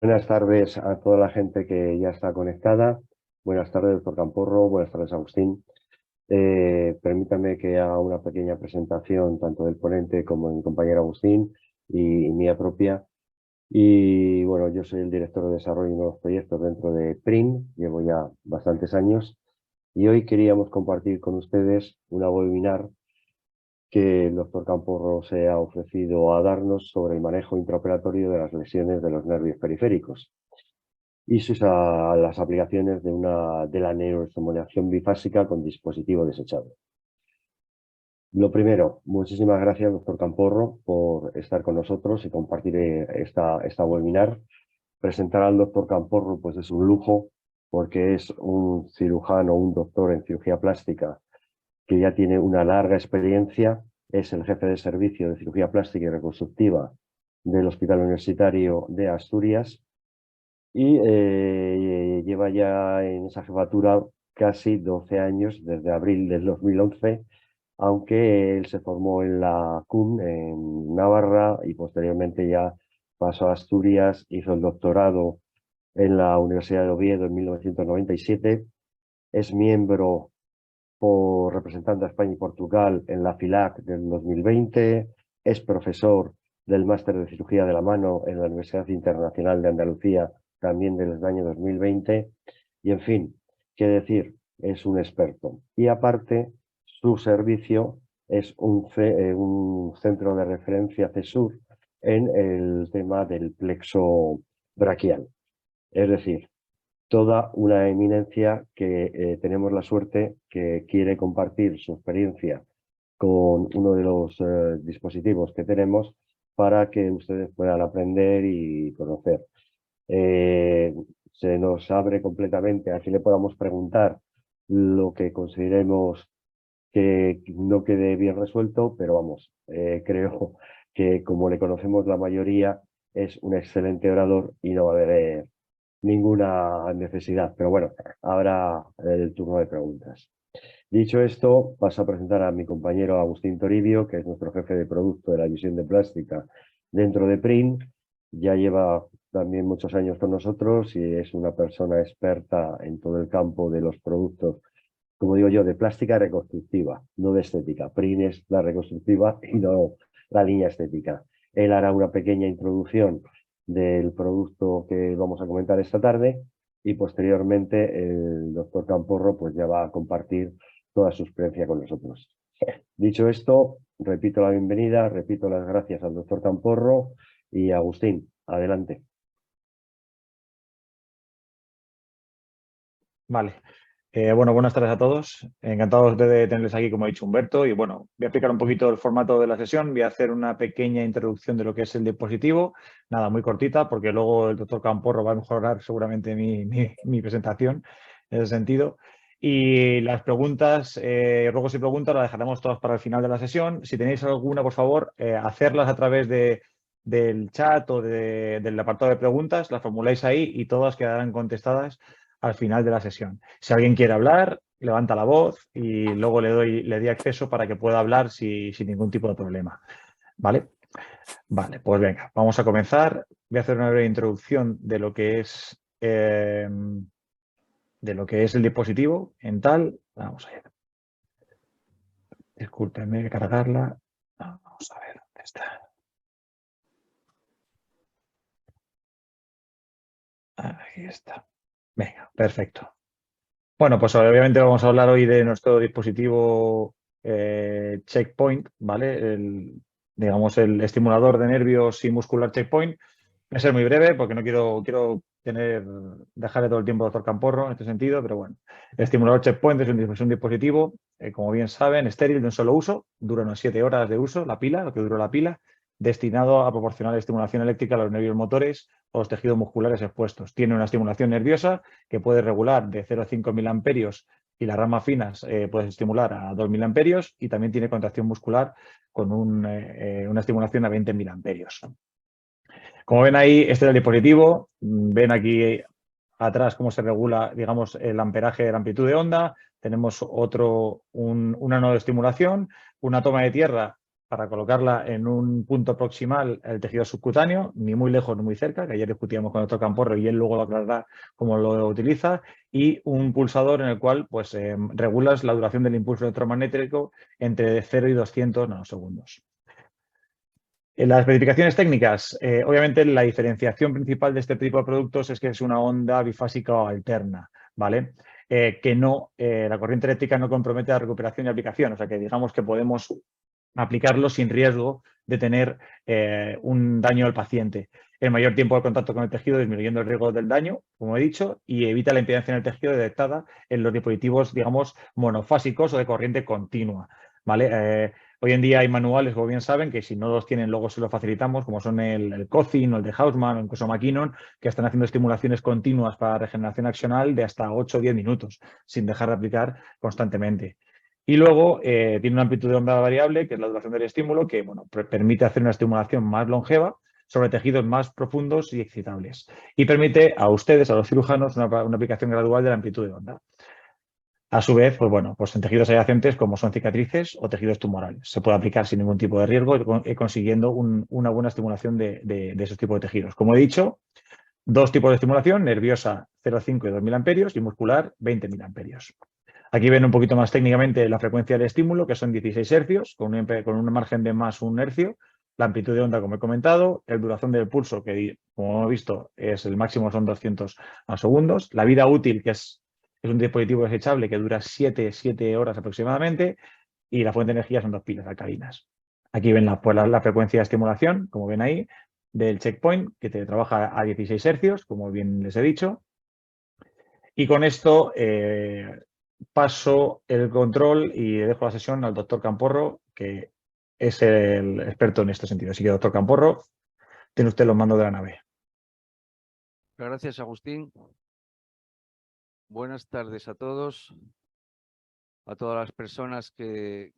Buenas tardes a toda la gente que ya está conectada. Buenas tardes, doctor Camporro. Buenas tardes, Agustín. Permítame que haga una pequeña presentación tanto del ponente como de mi compañero Agustín y mía propia. Y bueno, yo soy el director de desarrollo de nuevos proyectos dentro de PRIN. Llevo ya bastantes años y hoy queríamos compartir con ustedes una webinar que el doctor Camporro se ha ofrecido a darnos sobre el manejo intraoperatorio de las lesiones de los nervios periféricos y las aplicaciones de la neuroestimulación bifásica con dispositivo desechable. Lo primero, muchísimas gracias, doctor Camporro, por estar con nosotros y compartir esta webinar. Presentar al doctor Camporro pues es un lujo, porque es un cirujano, un doctor en cirugía plástica que ya tiene una larga experiencia, es el jefe de servicio de cirugía plástica y reconstructiva del Hospital Universitario de Asturias y lleva ya en esa jefatura casi 12 años, desde abril del 2011, aunque él se formó en la CUN en Navarra y posteriormente ya pasó a Asturias, hizo el doctorado en la Universidad de Oviedo en 1997, es miembro por representante a España y Portugal en la FILAC del 2020, es profesor del Máster de Cirugía de la Mano en la Universidad Internacional de Andalucía también del año 2020, y en fin, qué decir, es un experto. Y aparte, su servicio es un centro de referencia CESUR en el tema del plexo braquial. Es decir, toda una eminencia que tenemos la suerte que quiere compartir su experiencia con uno de los dispositivos que tenemos para que ustedes puedan aprender y conocer. Se nos abre completamente, así le podamos preguntar lo que consideremos que no quede bien resuelto, pero vamos, creo que como le conocemos la mayoría, es un excelente orador y no va a haber ninguna necesidad. Pero bueno, habrá el turno de preguntas. Dicho esto, paso a presentar a mi compañero Agustín Toribio, que es nuestro jefe de producto de la división de plástica dentro de PRIN. Ya lleva también muchos años con nosotros y es una persona experta en todo el campo de los productos, como digo yo, de plástica reconstructiva, no de estética. PRIN es la reconstructiva y no la línea estética. Él hará una pequeña introducción del producto que vamos a comentar esta tarde y posteriormente el doctor Camporro pues ya va a compartir toda su experiencia con nosotros. Dicho esto, repito la bienvenida, repito las gracias al doctor Camporro y Agustín, adelante. Vale. Bueno, buenas tardes a todos. Encantados de tenerles aquí, como ha dicho Humberto. Y bueno, voy a explicar un poquito el formato de la sesión. Voy a hacer una pequeña introducción de lo que es el dispositivo. Nada, muy cortita, porque luego el doctor Camporro va a mejorar seguramente mi presentación en ese sentido. Y las preguntas, ruegos y preguntas, las dejaremos todas para el final de la sesión. Si tenéis alguna, por favor, hacerlas a través del chat o del apartado de preguntas. Las formuláis ahí y todas quedarán contestadas al final de la sesión. Si alguien quiere hablar, levanta la voz y luego le doy acceso para que pueda hablar sin ningún tipo de problema. ¿Vale? Vale, pues venga, vamos a comenzar. Voy a hacer una breve introducción de lo que es el dispositivo en tal. Vamos a ver. Discúlpenme de cargarla. Vamos a ver dónde está. Aquí está. Venga, perfecto. Bueno, pues obviamente vamos a hablar hoy de nuestro dispositivo Checkpoint, ¿vale? Digamos, el estimulador de nervios y muscular Checkpoint. Voy a ser muy breve porque no quiero dejarle todo el tiempo al doctor Camporro en este sentido, pero bueno. El estimulador Checkpoint es un dispositivo, como bien saben, estéril de un solo uso, dura unas 7 horas de uso, la pila, lo que duró la pila, destinado a proporcionar estimulación eléctrica a los nervios motores o los tejidos musculares expuestos. Tiene una estimulación nerviosa que puede regular de 0 a 5 miliamperios y las ramas finas puedes estimular a 2 miliamperios y también tiene contracción muscular con una estimulación a 20 miliamperios. Como ven ahí, este es el dispositivo. Ven aquí atrás cómo se regula, digamos, el amperaje de la amplitud de onda. Tenemos una nodo de estimulación, una toma de tierra para colocarla en un punto proximal al tejido subcutáneo, ni muy lejos ni muy cerca, que ayer discutíamos con el doctor Camporro y él luego lo aclarará cómo lo utiliza, y un pulsador en el cual pues, regulas la duración del impulso electromagnético entre 0 y 200 nanosegundos. En las especificaciones técnicas, obviamente la diferenciación principal de este tipo de productos es que es una onda bifásica o alterna, ¿vale? Que no, la corriente eléctrica no compromete la recuperación y aplicación, o sea que digamos que podemos aplicarlo sin riesgo de tener un daño al paciente. El mayor tiempo de contacto con el tejido disminuyendo el riesgo del daño, como he dicho, y evita la impedancia en el tejido detectada en los dispositivos, digamos, monofásicos o de corriente continua, ¿vale? Hoy en día hay manuales, como bien saben, que si no los tienen luego se los facilitamos, como son el Cochin o el de Hausmann o incluso McKinnon, que están haciendo estimulaciones continuas para regeneración axonal de hasta 8 o 10 minutos, sin dejar de aplicar constantemente. Y luego tiene una amplitud de onda variable, que es la duración del estímulo, que bueno, permite hacer una estimulación más longeva sobre tejidos más profundos y excitables. Y permite a ustedes, a los cirujanos, una aplicación gradual de la amplitud de onda. A su vez, pues bueno, pues en tejidos adyacentes como son cicatrices o tejidos tumorales. Se puede aplicar sin ningún tipo de riesgo y consiguiendo una buena estimulación de esos tipos de tejidos. Como he dicho, dos tipos de estimulación, nerviosa 0,5 y 2.000 amperios y muscular 20.000 amperios. Aquí ven un poquito más técnicamente la frecuencia del estímulo, que son 16 hercios, con un margen de más 1 hercio, la amplitud de onda, como he comentado, el duración del pulso, que como hemos visto, es el máximo son 200 segundos, la vida útil, que es un dispositivo desechable que dura 7 horas aproximadamente, y la fuente de energía son 2 pilas alcalinas. Aquí ven la frecuencia de estimulación, como ven ahí, del checkpoint, que te trabaja a 16 hercios, como bien les he dicho. Y con esto paso el control y dejo la sesión al doctor Camporro, que es el experto en este sentido. Así que, doctor Camporro, tiene usted los mandos de la nave. Gracias, Agustín. Buenas tardes a todos, a todas las personas que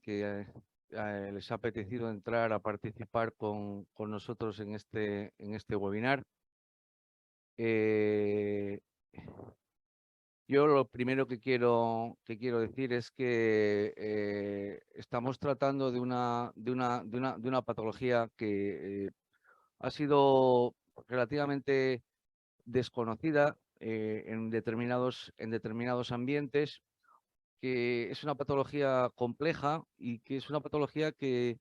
les ha apetecido entrar a participar con nosotros en este webinar. Yo lo primero que quiero decir es que estamos tratando de una patología que ha sido relativamente desconocida en determinados ambientes, que es una patología compleja y que es una patología que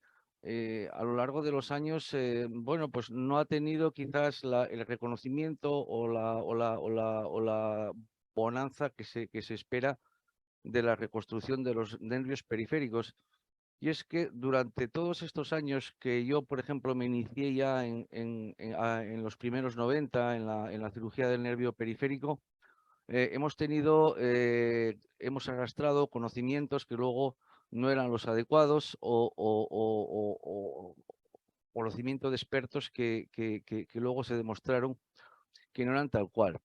a lo largo de los años, bueno, pues no ha tenido quizás el reconocimiento o la bonanza que se espera de la reconstrucción de los nervios periféricos. Y es que durante todos estos años que yo, por ejemplo, me inicié ya en los primeros 90 en la cirugía del nervio periférico, hemos arrastrado conocimientos que luego no eran los adecuados o conocimiento de expertos que luego se demostraron que no eran tal cual.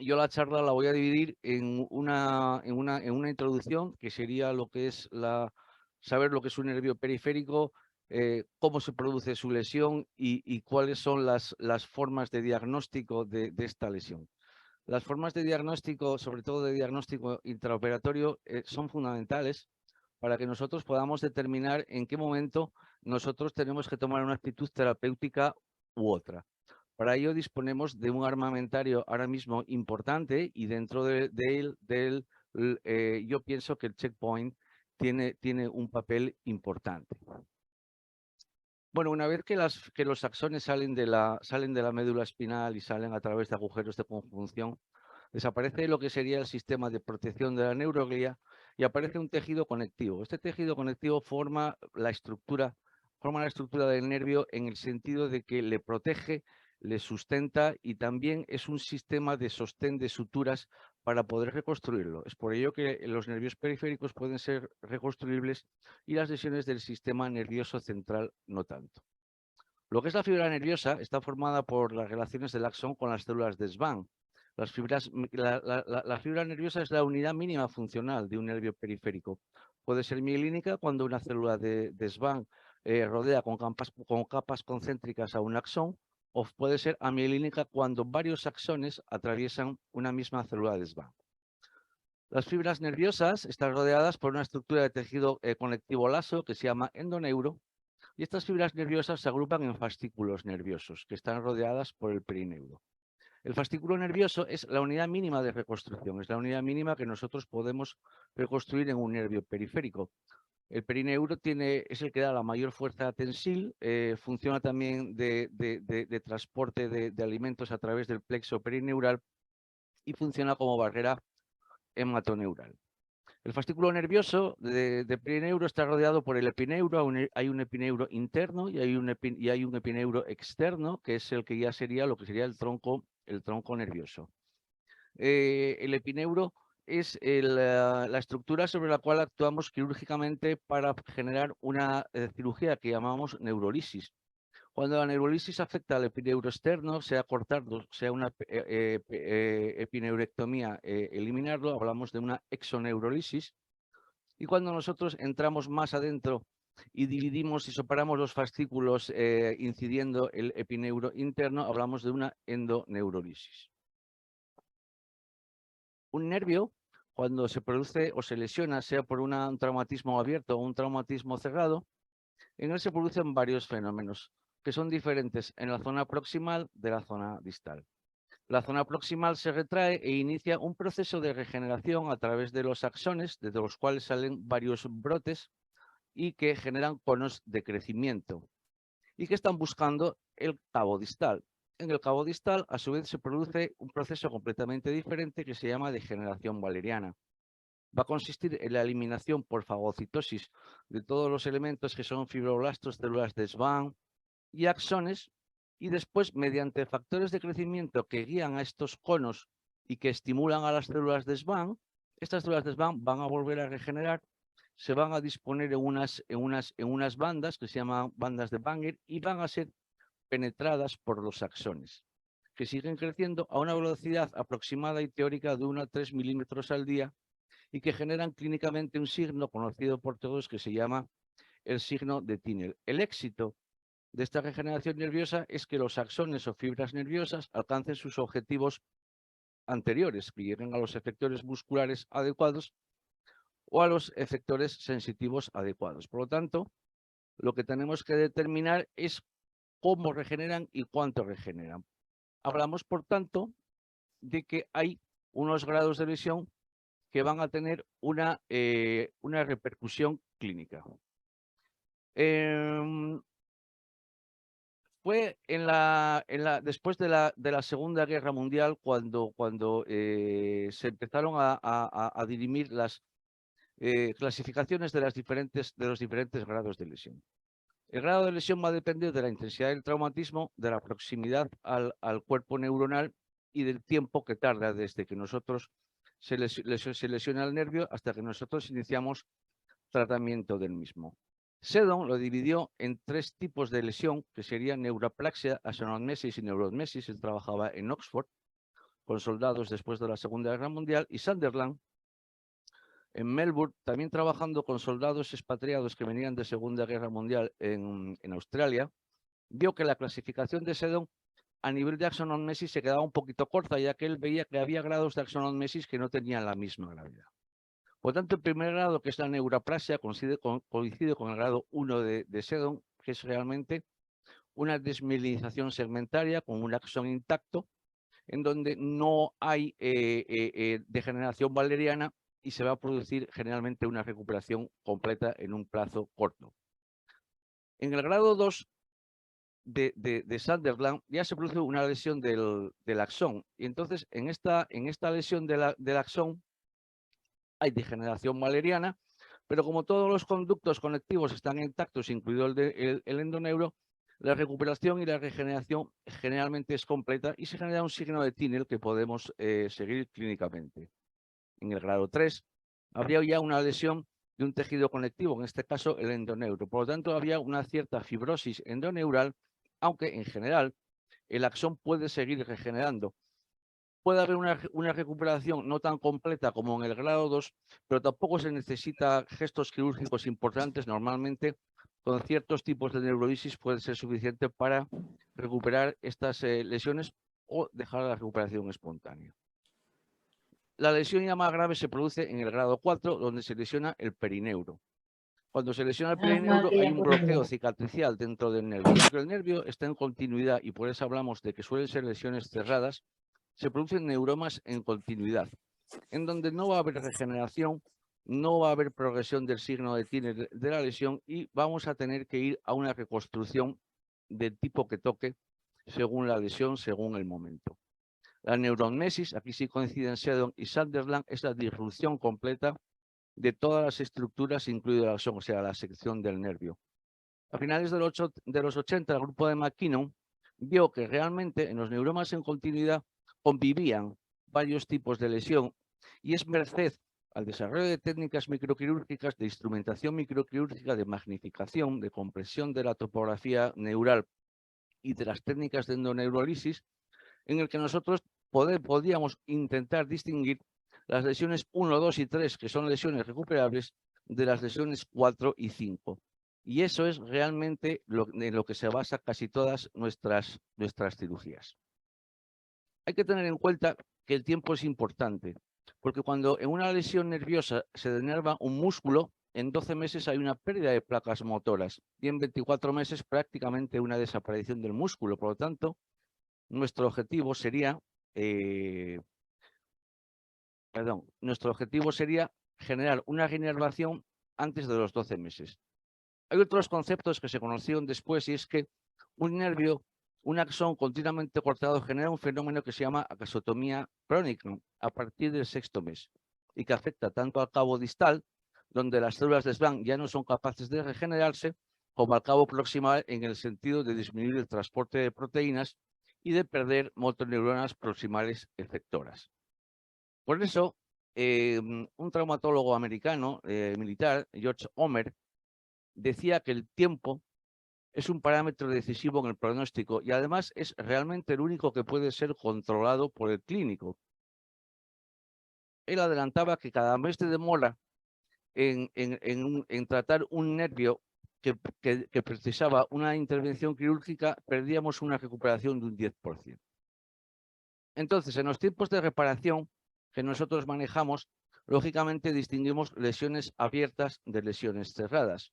Yo la charla la voy a dividir en una introducción, que sería lo que es saber lo que es un nervio periférico, cómo se produce su lesión y cuáles son las formas de diagnóstico de esta lesión. Las formas de diagnóstico, sobre todo de diagnóstico intraoperatorio, son fundamentales para que nosotros podamos determinar en qué momento nosotros tenemos que tomar una actitud terapéutica u otra. Para ello disponemos de un armamentario ahora mismo importante y dentro de él yo pienso que el checkpoint tiene un papel importante. Bueno, una vez que los axones salen de la médula espinal y salen a través de agujeros de conjunción, desaparece lo que sería el sistema de protección de la neuroglía y aparece un tejido conectivo. Este tejido conectivo forma la estructura del nervio en el sentido de que le protege, le sustenta y también es un sistema de sostén de suturas para poder reconstruirlo. Es por ello que los nervios periféricos pueden ser reconstruibles y las lesiones del sistema nervioso central no tanto. Lo que es la fibra nerviosa está formada por las relaciones del axón con las células de Schwann. La fibra nerviosa es la unidad mínima funcional de un nervio periférico. Puede ser mielínica cuando una célula de Schwann rodea con capas concéntricas a un axón, o puede ser amielínica cuando varios axones atraviesan una misma célula de Schwann. Las fibras nerviosas están rodeadas por una estructura de tejido conectivo laso que se llama endoneuro Y estas fibras nerviosas se agrupan en fascículos nerviosos, que están rodeadas por el perineuro. El fascículo nervioso es la unidad mínima de reconstrucción, es la unidad mínima que nosotros podemos reconstruir en un nervio periférico. El perineuro es el que da la mayor fuerza tensil, funciona también de transporte de alimentos a través del plexo perineural y funciona como barrera hematoneural. El fascículo nervioso de perineuro está rodeado por el epineuro. Hay un epineuro interno y hay un epineuro externo, que es el que ya sería lo que sería el tronco nervioso. El epineuro es la estructura sobre la cual actuamos quirúrgicamente para generar una cirugía que llamamos neurolisis. Cuando la neurolisis afecta al epineuro externo, sea cortarlo, sea una epineurectomía, eliminarlo, hablamos de una exoneurolisis. Y cuando nosotros entramos más adentro y dividimos y separamos los fascículos incidiendo el epineuro interno, hablamos de una endoneurolisis. Un nervio, cuando se produce o se lesiona, sea por un traumatismo abierto o un traumatismo cerrado, en él se producen varios fenómenos que son diferentes en la zona proximal de la zona distal. La zona proximal se retrae e inicia un proceso de regeneración a través de los axones, de los cuales salen varios brotes y que generan conos de crecimiento y que están buscando el cabo distal. En el cabo distal, a su vez, se produce un proceso completamente diferente que se llama degeneración valeriana. Va a consistir en la eliminación por fagocitosis de todos los elementos que son fibroblastos, células de Schwann y axones, y después, mediante factores de crecimiento que guían a estos conos y que estimulan a las células de Schwann, estas células de Schwann van a volver a regenerar, se van a disponer en unas bandas que se llaman bandas de Banger y van a ser penetradas por los axones, que siguen creciendo a una velocidad aproximada y teórica de 1 a 3 milímetros al día y que generan clínicamente un signo conocido por todos que se llama el signo de Tinel. El éxito de esta regeneración nerviosa es que los axones o fibras nerviosas alcancen sus objetivos anteriores, que lleguen a los efectores musculares adecuados o a los efectores sensitivos adecuados. Por lo tanto, lo que tenemos que determinar es cómo regeneran y cuánto regeneran. Hablamos, por tanto, de que hay unos grados de lesión que van a tener una repercusión clínica. Fue después de la Segunda Guerra Mundial cuando se empezaron a dirimir las clasificaciones de los diferentes grados de lesión. El grado de lesión va a depender de la intensidad del traumatismo, de la proximidad al cuerpo neuronal y del tiempo que tarda desde que nosotros se lesiona el nervio hasta que nosotros iniciamos tratamiento del mismo. Seddon lo dividió en 3 tipos de lesión, que serían neuroplaxia, axonotmesis y neuromesis. Él trabajaba en Oxford con soldados después de la Segunda Guerra Mundial, y Sunderland en Melbourne, también trabajando con soldados expatriados que venían de Segunda Guerra Mundial en Australia, vio que la clasificación de Seddon a nivel de axonotmesis se quedaba un poquito corta, ya que él veía que había grados de axonotmesis que no tenían la misma gravedad. Por tanto, el primer grado, que es la neuroplasia, coincide con el grado 1 de Seddon, que es realmente una desmielinización segmentaria con un axón intacto, en donde no hay degeneración valeriana y se va a producir generalmente una recuperación completa en un plazo corto. En el grado 2 de Sunderland ya se produce una lesión del axón, y entonces en esta lesión del axón hay degeneración valeriana, pero como todos los conductos conectivos están intactos, incluido el endoneuro, la recuperación y la regeneración generalmente es completa y se genera un signo de Tinel que podemos seguir clínicamente. En el grado 3 habría ya una lesión de un tejido conectivo, en este caso el endoneuro. Por lo tanto, había una cierta fibrosis endoneural, aunque en general el axón puede seguir regenerando. Puede haber una recuperación no tan completa como en el grado 2, pero tampoco se necesita gestos quirúrgicos importantes. Normalmente, con ciertos tipos de neurolisis puede ser suficiente para recuperar estas lesiones o dejar la recuperación espontánea. La lesión ya más grave se produce en el grado 4, donde se lesiona el perineuro. Cuando se lesiona el perineuro hay un bloqueo cicatricial dentro del nervio. Aunque el nervio está en continuidad, y por eso hablamos de que suelen ser lesiones cerradas, se producen neuromas en continuidad, en donde no va a haber regeneración, no va a haber progresión del signo de Tiner de la lesión y vamos a tener que ir a una reconstrucción del tipo que toque, según la lesión, según el momento. La neuromesis, aquí sí coinciden Seddon y Sunderland, es la disrupción completa de todas las estructuras, incluida la lesión, o sea, la sección del nervio. A finales de los 80, el grupo de McKinnon vio que realmente en los neuromas en continuidad convivían varios tipos de lesión y es merced al desarrollo de técnicas microquirúrgicas, de instrumentación microquirúrgica, de magnificación, de compresión de la topografía neural y de las técnicas de endoneurolisis, en el que nosotros podíamos intentar distinguir las lesiones 1, 2 y 3, que son lesiones recuperables, de las lesiones 4 y 5. Y eso es realmente en lo que se basa casi todas nuestras cirugías. Hay que tener en cuenta que el tiempo es importante, porque cuando en una lesión nerviosa se denerva un músculo, en 12 meses hay una pérdida de placas motoras y en 24 meses prácticamente una desaparición del músculo. Por lo tanto, nuestro objetivo sería, generar una reinervación antes de los 12 meses. Hay otros conceptos que se conocieron después y es que un nervio, un axón continuamente cortado genera un fenómeno que se llama axotomía crónica a partir del 6º mes y que afecta tanto al cabo distal, donde las células de Schwann ya no son capaces de regenerarse, como al cabo proximal en el sentido de disminuir el transporte de proteínas y de perder motoneuronas proximales efectoras. Por eso, un traumatólogo americano militar, George Homer, decía que el tiempo es un parámetro decisivo en el pronóstico y además es realmente el único que puede ser controlado por el clínico. Él adelantaba que cada mes de demora en tratar un nervio que precisaba una intervención quirúrgica, perdíamos una recuperación de un 10%. Entonces, en los tiempos de reparación que nosotros manejamos, lógicamente distinguimos lesiones abiertas de lesiones cerradas.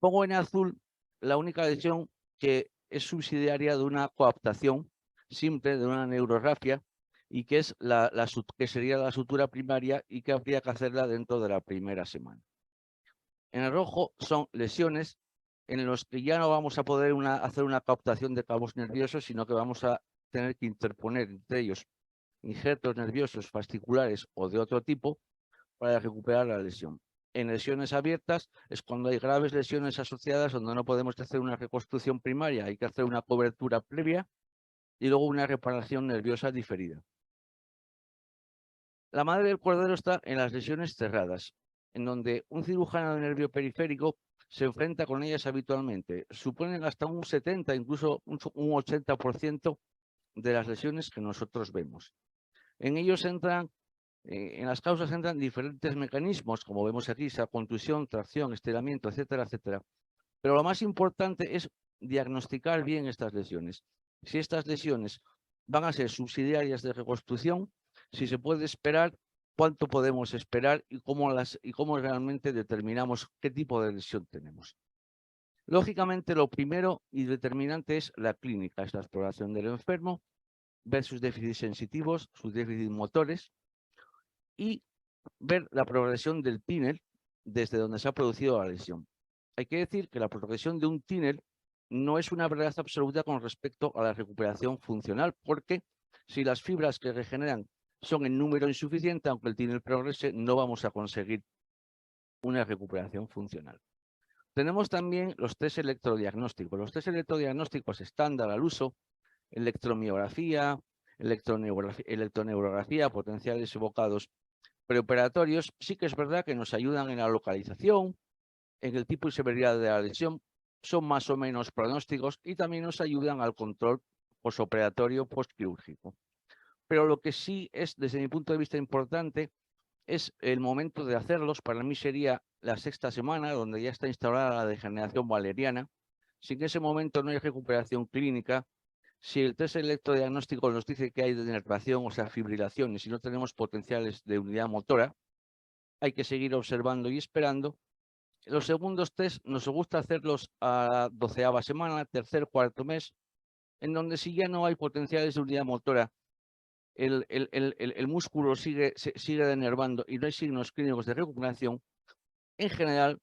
Pongo en azul la única lesión que es subsidiaria de una coaptación simple, de una neurorrafia, y que es que sería la sutura primaria y que habría que hacerla dentro de la primera semana. En el rojo son lesiones en los que ya no vamos a poder hacer una coaptación de cabos nerviosos, sino que vamos a tener que interponer entre ellos injertos nerviosos fasciculares o de otro tipo para recuperar la lesión. En lesiones abiertas es cuando hay graves lesiones asociadas donde no podemos hacer una reconstrucción primaria, hay que hacer una cobertura previa y luego una reparación nerviosa diferida. La madre del cordero está en las lesiones cerradas, en donde un cirujano de nervio periférico se enfrenta con ellas habitualmente. Suponen hasta un 70, incluso un 80% de las lesiones que nosotros vemos. En ellos en las causas entran diferentes mecanismos, como vemos aquí, esa contusión, tracción, estiramiento, etcétera, etcétera. Pero lo más importante es diagnosticar bien estas lesiones. Si estas lesiones van a ser subsidiarias de reconstrucción, si se puede esperar, cuánto podemos esperar y cómo realmente determinamos qué tipo de lesión tenemos. Lógicamente, lo primero y determinante es la clínica, es la exploración del enfermo, ver sus déficits sensitivos, sus déficits motores y ver la progresión del TINEL desde donde se ha producido la lesión. Hay que decir que la progresión de un TINEL no es una verdad absoluta con respecto a la recuperación funcional, porque si las fibras que regeneran son en número insuficiente, aunque el TINEL progrese, no vamos a conseguir una recuperación funcional. Tenemos también los test electrodiagnósticos. Los test electrodiagnósticos estándar al uso, electromiografía, electroneurografía, potenciales evocados preoperatorios, sí que es verdad que nos ayudan en la localización, en el tipo y severidad de la lesión, son más o menos pronósticos y también nos ayudan al control posoperatorio postquirúrgico. Pero lo que sí es, desde mi punto de vista, importante es el momento de hacerlos. Para mí sería la 6ª semana, donde ya está instalada la degeneración valeriana. Si en ese momento no hay recuperación clínica, si el test electrodiagnóstico nos dice que hay denervación, o sea, fibrilación, y si no tenemos potenciales de unidad motora, hay que seguir observando y esperando Los segundos test nos gusta hacerlos a 12ª semana, tercer, cuarto mes, en donde si ya no hay potenciales de unidad motora, el músculo sigue denervando y no hay signos clínicos de recuperación, en general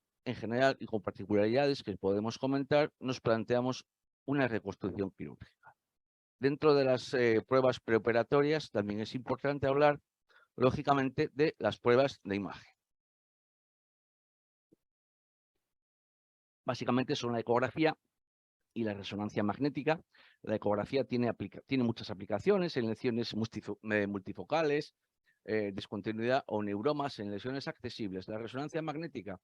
y con particularidades que podemos comentar, nos planteamos una reconstrucción quirúrgica. Dentro de las pruebas preoperatorias también es importante hablar, lógicamente, de las pruebas de imagen. Básicamente son la ecografía y la resonancia magnética. La ecografía tiene muchas aplicaciones en lesiones multifocales, discontinuidad o neuromas en lesiones accesibles. La resonancia magnética,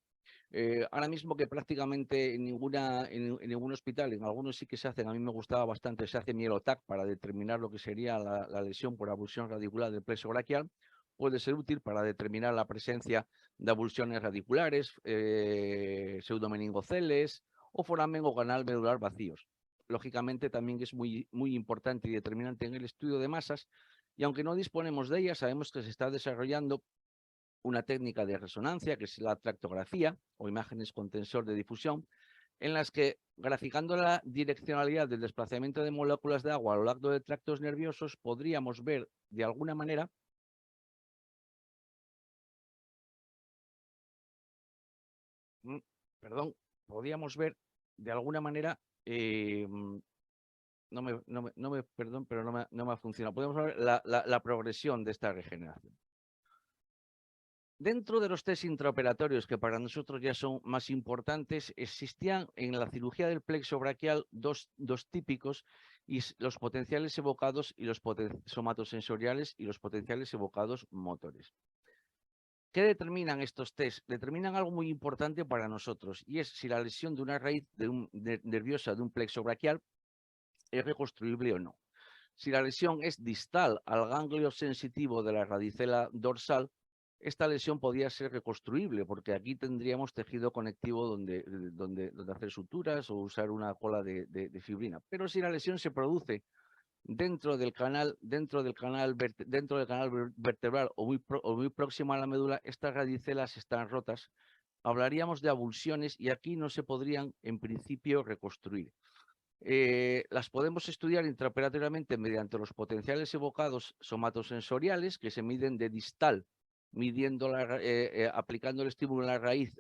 ahora mismo que prácticamente en ningún hospital, en algunos sí que se hacen, a mí me gustaba bastante, se hace mielotac para determinar lo que sería la lesión por abulsión radicular del plexo braquial. Puede ser útil para determinar la presencia de abulsiones radiculares, pseudomeningoceles o foramen o canal medular vacíos. Lógicamente también es muy importante y determinante en el estudio de masas, y aunque no disponemos de ella, sabemos que se está desarrollando una técnica de resonancia, que es la tractografía o imágenes con tensor de difusión, en las que, graficando la direccionalidad del desplazamiento de moléculas de agua a lo largo de tractos nerviosos, podríamos ver de alguna manera podríamos ver de alguna manera, perdón, pero no me ha funcionado. Podemos ver la progresión de esta regeneración. Dentro de los test intraoperatorios, que para nosotros ya son más importantes, existían en la cirugía del plexo braquial dos típicos, y los potenciales evocados y los somatosensoriales y los potenciales evocados motores. ¿Qué determinan estos test? Determinan algo muy importante para nosotros, y es si la lesión de una raíz nerviosa de un plexo braquial es reconstruible o no. Si la lesión es distal al ganglio sensitivo de la radicela dorsal, esta lesión podría ser reconstruible, porque aquí tendríamos tejido conectivo donde hacer suturas o usar una cola de fibrina. Pero si la lesión se produce dentro del canal vertebral o muy próximo a la médula, estas radicelas están rotas. Hablaríamos de avulsiones y aquí no se podrían, en principio, reconstruir. Las podemos estudiar intraoperatoriamente mediante los potenciales evocados somatosensoriales, que se miden de distal, aplicando el estímulo en la raíz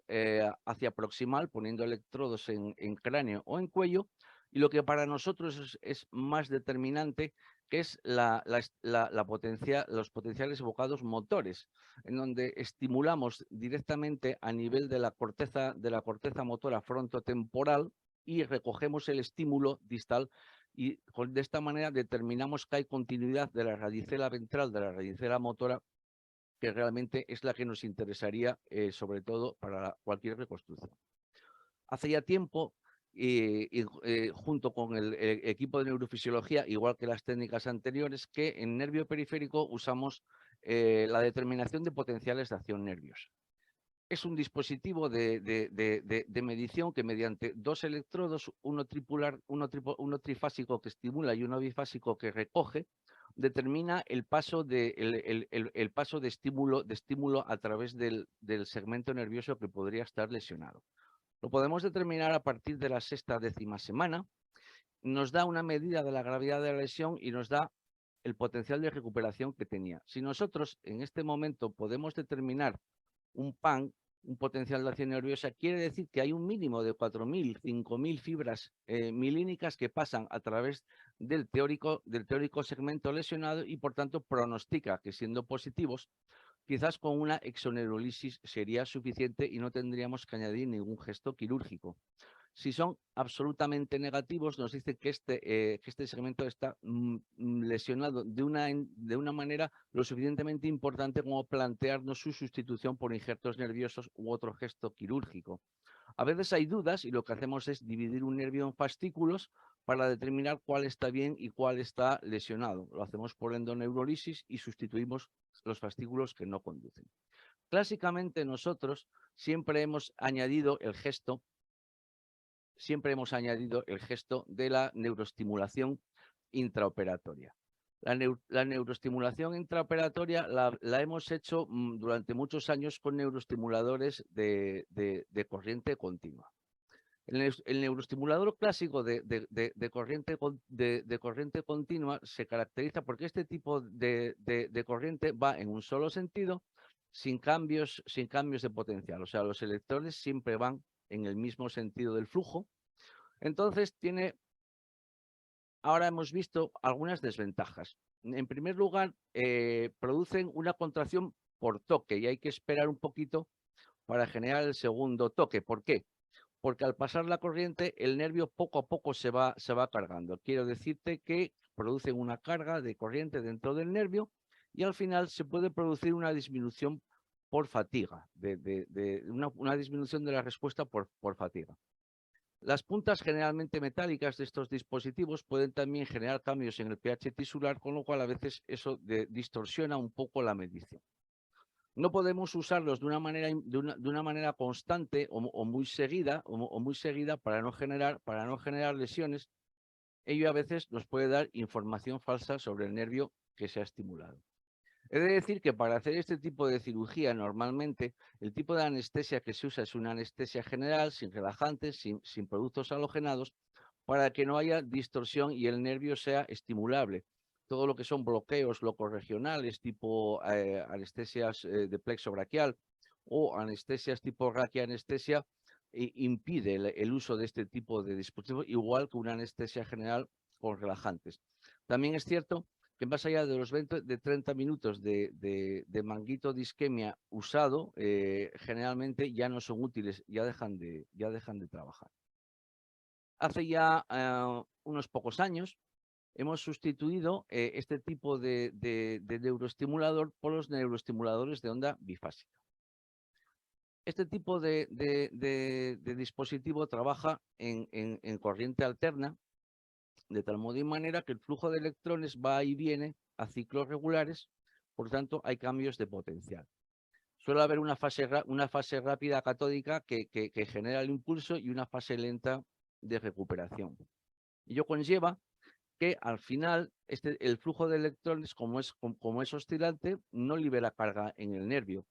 hacia proximal, poniendo electrodos en cráneo o en cuello, y lo que para nosotros es más determinante, que es los potenciales evocados motores, en donde estimulamos directamente a nivel de la corteza motora frontotemporal y recogemos el estímulo distal, y de esta manera determinamos que hay continuidad de la radicela ventral, de la radicela motora, que realmente es la que nos interesaría, sobre todo para cualquier reconstrucción. Hace ya tiempo, junto con el equipo de neurofisiología, igual que las técnicas anteriores, que en nervio periférico usamos la determinación de potenciales de acción nerviosa. Es un dispositivo de medición que, mediante dos electrodos, uno trifásico que estimula y uno bifásico que recoge, determina el paso de estímulo a través del segmento nervioso que podría estar lesionado. Lo podemos determinar a partir de la 6ª semana. Nos da una medida de la gravedad de la lesión y nos da el potencial de recuperación que tenía. Si nosotros en este momento podemos determinar un PAN, un potencial de acción nerviosa, quiere decir que hay un mínimo de 4.000, 5.000 fibras milínicas que pasan a través del teórico segmento lesionado, y por tanto pronostica que, siendo positivos, quizás con una exoneurolisis sería suficiente y no tendríamos que añadir ningún gesto quirúrgico. Si son absolutamente negativos, nos dice que este segmento está lesionado de una manera lo suficientemente importante como plantearnos su sustitución por injertos nerviosos u otro gesto quirúrgico. A veces hay dudas y lo que hacemos es dividir un nervio en fascículos para determinar cuál está bien y cuál está lesionado. Lo hacemos por endoneurolisis y sustituimos los fascículos que no conducen. Clásicamente nosotros siempre hemos añadido el gesto de la neuroestimulación intraoperatoria. La neuroestimulación intraoperatoria la hemos hecho durante muchos años con neuroestimuladores de corriente continua. El neuroestimulador clásico de corriente continua se caracteriza porque este tipo de corriente va en un solo sentido, sin cambios de potencial. O sea, los electrones siempre van en el mismo sentido del flujo. Entonces, ahora hemos visto algunas desventajas. En primer lugar, producen una contracción por toque y hay que esperar un poquito para generar el segundo toque. ¿Por qué? Porque al pasar la corriente, el nervio poco a poco se va cargando. Quiero decirte que producen una carga de corriente dentro del nervio y al final se puede producir una disminución por fatiga, una disminución de la respuesta por fatiga. Las puntas generalmente metálicas de estos dispositivos pueden también generar cambios en el pH tisular, con lo cual a veces eso distorsiona un poco la medición. No podemos usarlos de una manera constante o muy seguida para no generar lesiones. Ello a veces nos puede dar información falsa sobre el nervio que se ha estimulado. He de decir que para hacer este tipo de cirugía, normalmente el tipo de anestesia que se usa es una anestesia general, sin relajantes, sin productos halogenados, para que no haya distorsión y el nervio sea estimulable. Todo lo que son bloqueos locorregionales, tipo anestesias de plexo braquial o anestesias tipo raquianestesia, impide el uso de este tipo de dispositivos, igual que una anestesia general con relajantes. También es cierto que más allá de los 30 minutos de manguito de isquemia usado, generalmente ya no son útiles, ya dejan de trabajar. Hace ya unos pocos años hemos sustituido este tipo de neuroestimulador por los neuroestimuladores de onda bifásica. Este tipo de dispositivo trabaja en corriente alterna, de tal modo y manera que el flujo de electrones va y viene a ciclos regulares, por tanto hay cambios de potencial. Suele haber una fase rápida catódica que genera el impulso y una fase lenta de recuperación. Ello conlleva que al final el flujo de electrones, como es oscilante, no libera carga en el nervio.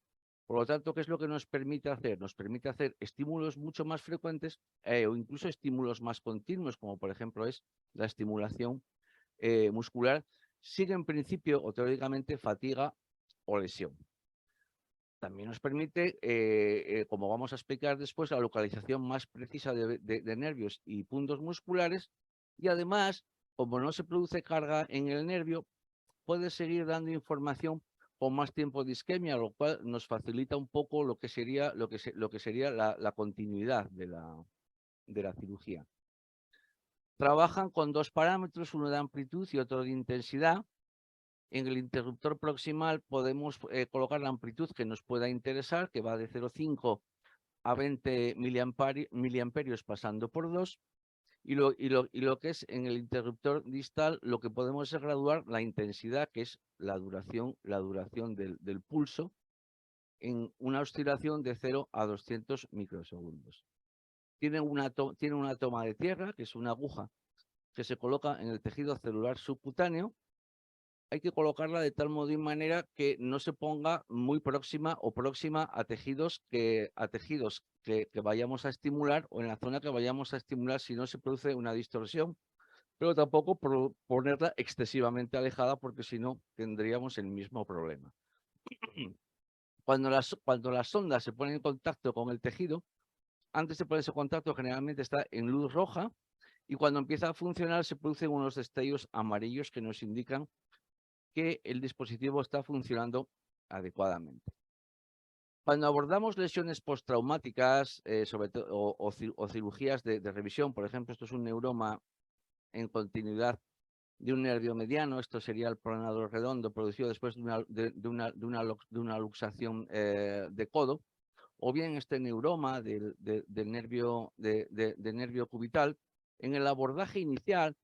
Por lo tanto, ¿qué es lo que nos permite hacer? Nos permite hacer estímulos mucho más frecuentes o incluso estímulos más continuos, como por ejemplo es la estimulación muscular, sin en principio o teóricamente fatiga o lesión. También nos permite, como vamos a explicar después, la localización más precisa de nervios y puntos musculares y además, como no se produce carga en el nervio, puede seguir dando información con más tiempo de isquemia, lo cual nos facilita un poco lo que sería la continuidad de la cirugía. Trabajan con dos parámetros, uno de amplitud y otro de intensidad. En el interruptor proximal podemos colocar la amplitud que nos pueda interesar, que va de 0,5 a 20 miliamperios pasando por 2. Y lo que es en el interruptor distal, lo que podemos es graduar la intensidad, que es la duración del pulso, en una oscilación de 0 a 200 microsegundos. Tiene una toma de tierra, que es una aguja que se coloca en el tejido celular subcutáneo. Hay que colocarla de tal modo y manera que no se ponga muy próxima a tejidos que vayamos a estimular o en la zona que vayamos a estimular, si no se produce una distorsión, pero tampoco ponerla excesivamente alejada porque si no tendríamos el mismo problema. Cuando la sonda se pone en contacto con el tejido, antes de ponerse en contacto generalmente está en luz roja y cuando empieza a funcionar se producen unos destellos amarillos que nos indican que el dispositivo está funcionando adecuadamente. Cuando abordamos lesiones postraumáticas, sobre todo, o cirugías de revisión, por ejemplo, esto es un neuroma en continuidad de un nervio mediano, esto sería el pronador redondo producido después de una luxación de codo, o bien este neuroma del nervio cubital. En el abordaje inicial,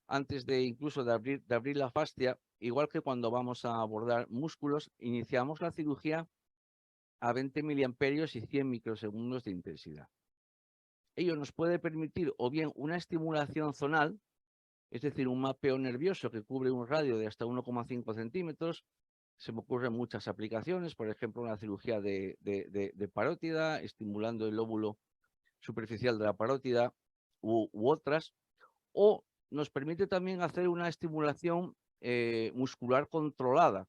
antes incluso de abrir la fascia, igual que cuando vamos a abordar músculos, iniciamos la cirugía a 20 miliamperios y 100 microsegundos de intensidad. Ello nos puede permitir o bien una estimulación zonal, es decir, un mapeo nervioso que cubre un radio de hasta 1,5 centímetros. Se me ocurren muchas aplicaciones, por ejemplo, una cirugía de parótida, estimulando el lóbulo superficial de la parótida u otras, o nos permite también hacer una estimulación muscular controlada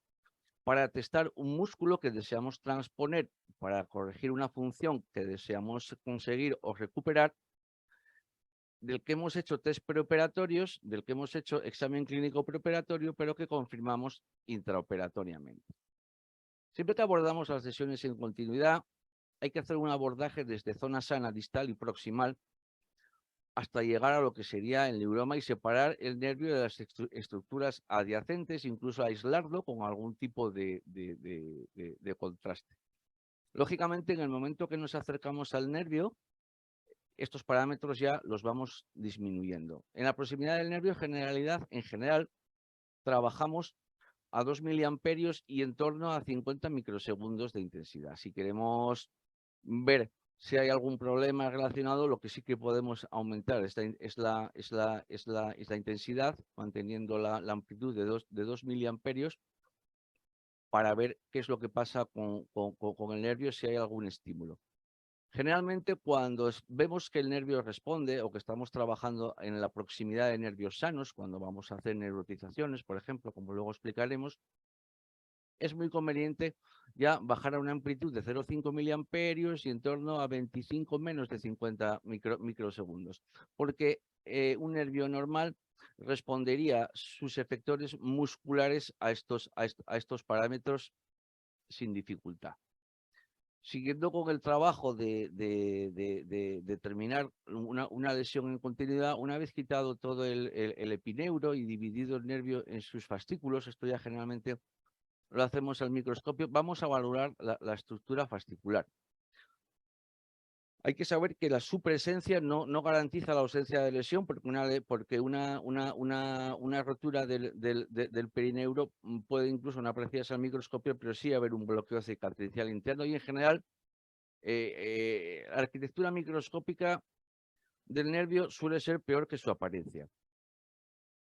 para testar un músculo que deseamos transponer para corregir una función que deseamos conseguir o recuperar, del que hemos hecho test preoperatorios, del que hemos hecho examen clínico preoperatorio, pero que confirmamos intraoperatoriamente. Siempre que abordamos las lesiones en continuidad, hay que hacer un abordaje desde zona sana, distal y proximal, hasta llegar a lo que sería el neuroma y separar el nervio de las estructuras adyacentes, incluso aislarlo con algún tipo de contraste. Lógicamente, en el momento que nos acercamos al nervio, estos parámetros ya los vamos disminuyendo. En la proximidad del nervio, en general, trabajamos a 2 miliamperios y en torno a 50 microsegundos de intensidad. Si queremos ver si hay algún problema relacionado, lo que sí que podemos aumentar es la intensidad, manteniendo la amplitud de 2 miliamperios, para ver qué es lo que pasa con el nervio, si hay algún estímulo. Generalmente, cuando vemos que el nervio responde o que estamos trabajando en la proximidad de nervios sanos, cuando vamos a hacer neurotizaciones, por ejemplo, como luego explicaremos, es muy conveniente ya bajar a una amplitud de 0,5 miliamperios y en torno a 25 menos de 50 microsegundos, porque un nervio normal respondería sus efectores musculares a estos parámetros sin dificultad. Siguiendo con el trabajo de determinar una lesión en continuidad, una vez quitado todo el epineuro y dividido el nervio en sus fascículos, esto ya generalmente lo hacemos al microscopio, vamos a valorar la estructura fascicular. Hay que saber que su presencia no garantiza la ausencia de lesión, porque una rotura del perineuro puede incluso no apreciarse al microscopio, pero sí haber un bloqueo cicatricial interno, y en general la arquitectura microscópica del nervio suele ser peor que su apariencia.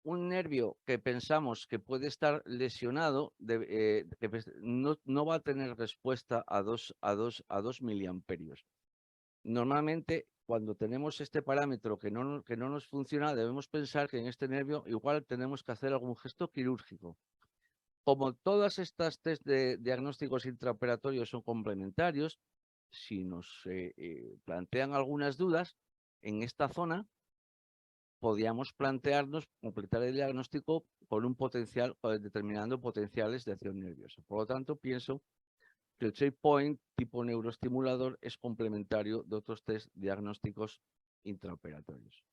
Un nervio que pensamos que puede estar lesionado no va a tener respuesta a 2 miliamperios. Normalmente, cuando tenemos este parámetro que no nos funciona, debemos pensar que en este nervio igual tenemos que hacer algún gesto quirúrgico. Como todas estas test de diagnósticos intraoperatorios son complementarios, si nos plantean algunas dudas en esta zona, podríamos plantearnos completar el diagnóstico con determinando potenciales de acción nerviosa. Por lo tanto, pienso que el checkpoint tipo neuroestimulador es complementario de otros test diagnósticos intraoperatorios.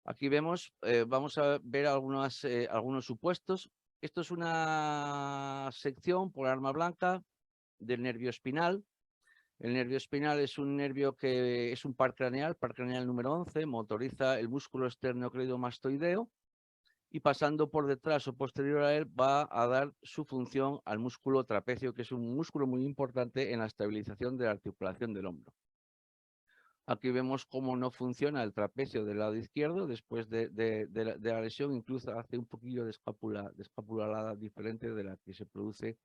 Aquí vemos, vamos a ver algunos supuestos. Esto es una sección por arma blanca del nervio espinal. El nervio espinal es un nervio que es un par craneal número 11, motoriza el músculo esternocleidomastoideo, y pasando por detrás o posterior a él va a dar su función al músculo trapecio, que es un músculo muy importante en la estabilización de la articulación del hombro. Aquí vemos cómo no funciona el trapecio del lado izquierdo después de la lesión, incluso hace un poquillo de escápula alada diferente de la que se produce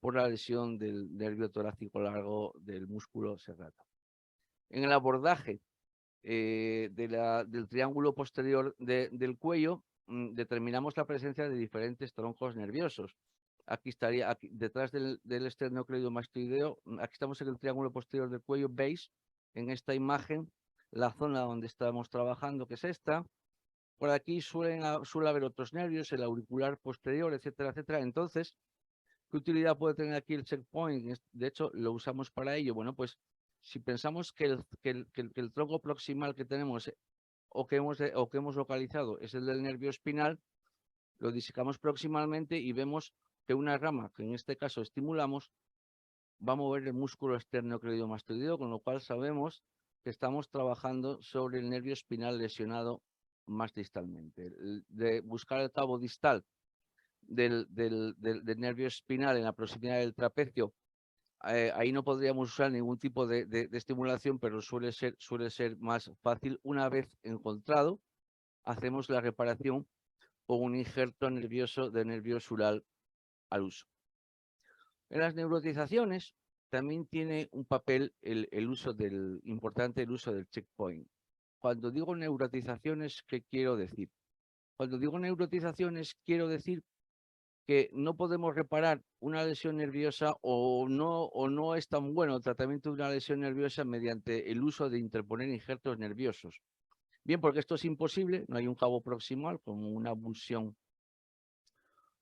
por la lesión del nervio torácico largo del músculo serrato. En el abordaje del triángulo posterior del cuello, determinamos la presencia de diferentes troncos nerviosos. Aquí estaría, detrás del esternocleidomastoideo, aquí estamos en el triángulo posterior del cuello, veis en esta imagen la zona donde estamos trabajando, que es esta. Por aquí suele haber otros nervios, el auricular posterior, etcétera, etcétera. Entonces, ¿qué utilidad puede tener aquí el checkpoint? De hecho, lo usamos para ello. Bueno, pues si pensamos que el tronco proximal que tenemos o que hemos localizado es el del nervio espinal, lo disecamos proximalmente y vemos que una rama, que en este caso estimulamos, va a mover el músculo esternocleidomastoideo, con lo cual sabemos que estamos trabajando sobre el nervio espinal lesionado más distalmente. De buscar el cabo distal del nervio espinal en la proximidad del trapecio, ahí no podríamos usar ningún tipo de estimulación, pero suele ser más fácil una vez encontrado hacemos la reparación con un injerto nervioso de nervio sural al uso. En las neurotizaciones también tiene un papel importante el uso del checkpoint. Cuando digo neurotizaciones, ¿qué quiero decir? Cuando digo neurotizaciones, quiero decir que no podemos reparar una lesión nerviosa o no es tan bueno el tratamiento de una lesión nerviosa mediante el uso de interponer injertos nerviosos. Bien, porque esto es imposible, no hay un cabo proximal como una abulsión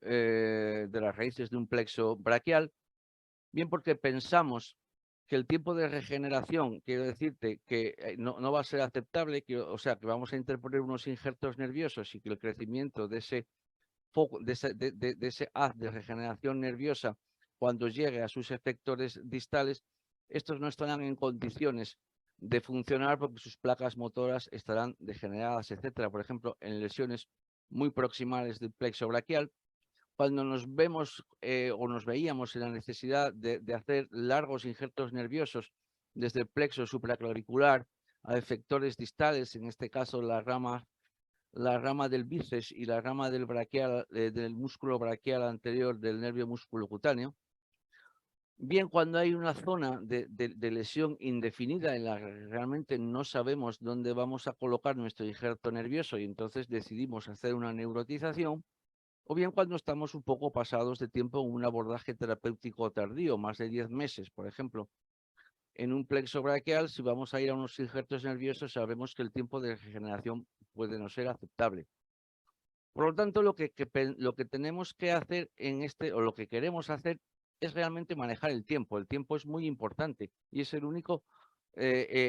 de las raíces de un plexo braquial. Bien, porque pensamos que el tiempo de regeneración, quiero decirte que no va a ser aceptable, o sea, que vamos a interponer unos injertos nerviosos y que el crecimiento de ese haz de regeneración nerviosa, cuando llegue a sus efectores distales, estos no estarán en condiciones de funcionar porque sus placas motoras estarán degeneradas, etcétera. Por ejemplo, en lesiones muy proximales del plexo braquial, cuando nos vemos o nos veíamos en la necesidad de hacer largos injertos nerviosos desde el plexo supraclavicular a efectores distales, en este caso la rama del bíceps y la rama del músculo braquial anterior del nervio musculocutáneo. Bien, cuando hay una zona de lesión indefinida en la que realmente no sabemos dónde vamos a colocar nuestro injerto nervioso y entonces decidimos hacer una neurotización, o bien cuando estamos un poco pasados de tiempo en un abordaje terapéutico tardío, más de 10 meses, por ejemplo. En un plexo braquial, si vamos a ir a unos injertos nerviosos, sabemos que el tiempo de regeneración puede no ser aceptable. Por lo tanto, lo que tenemos que hacer o lo que queremos hacer es realmente manejar el tiempo. El tiempo es muy importante y es el único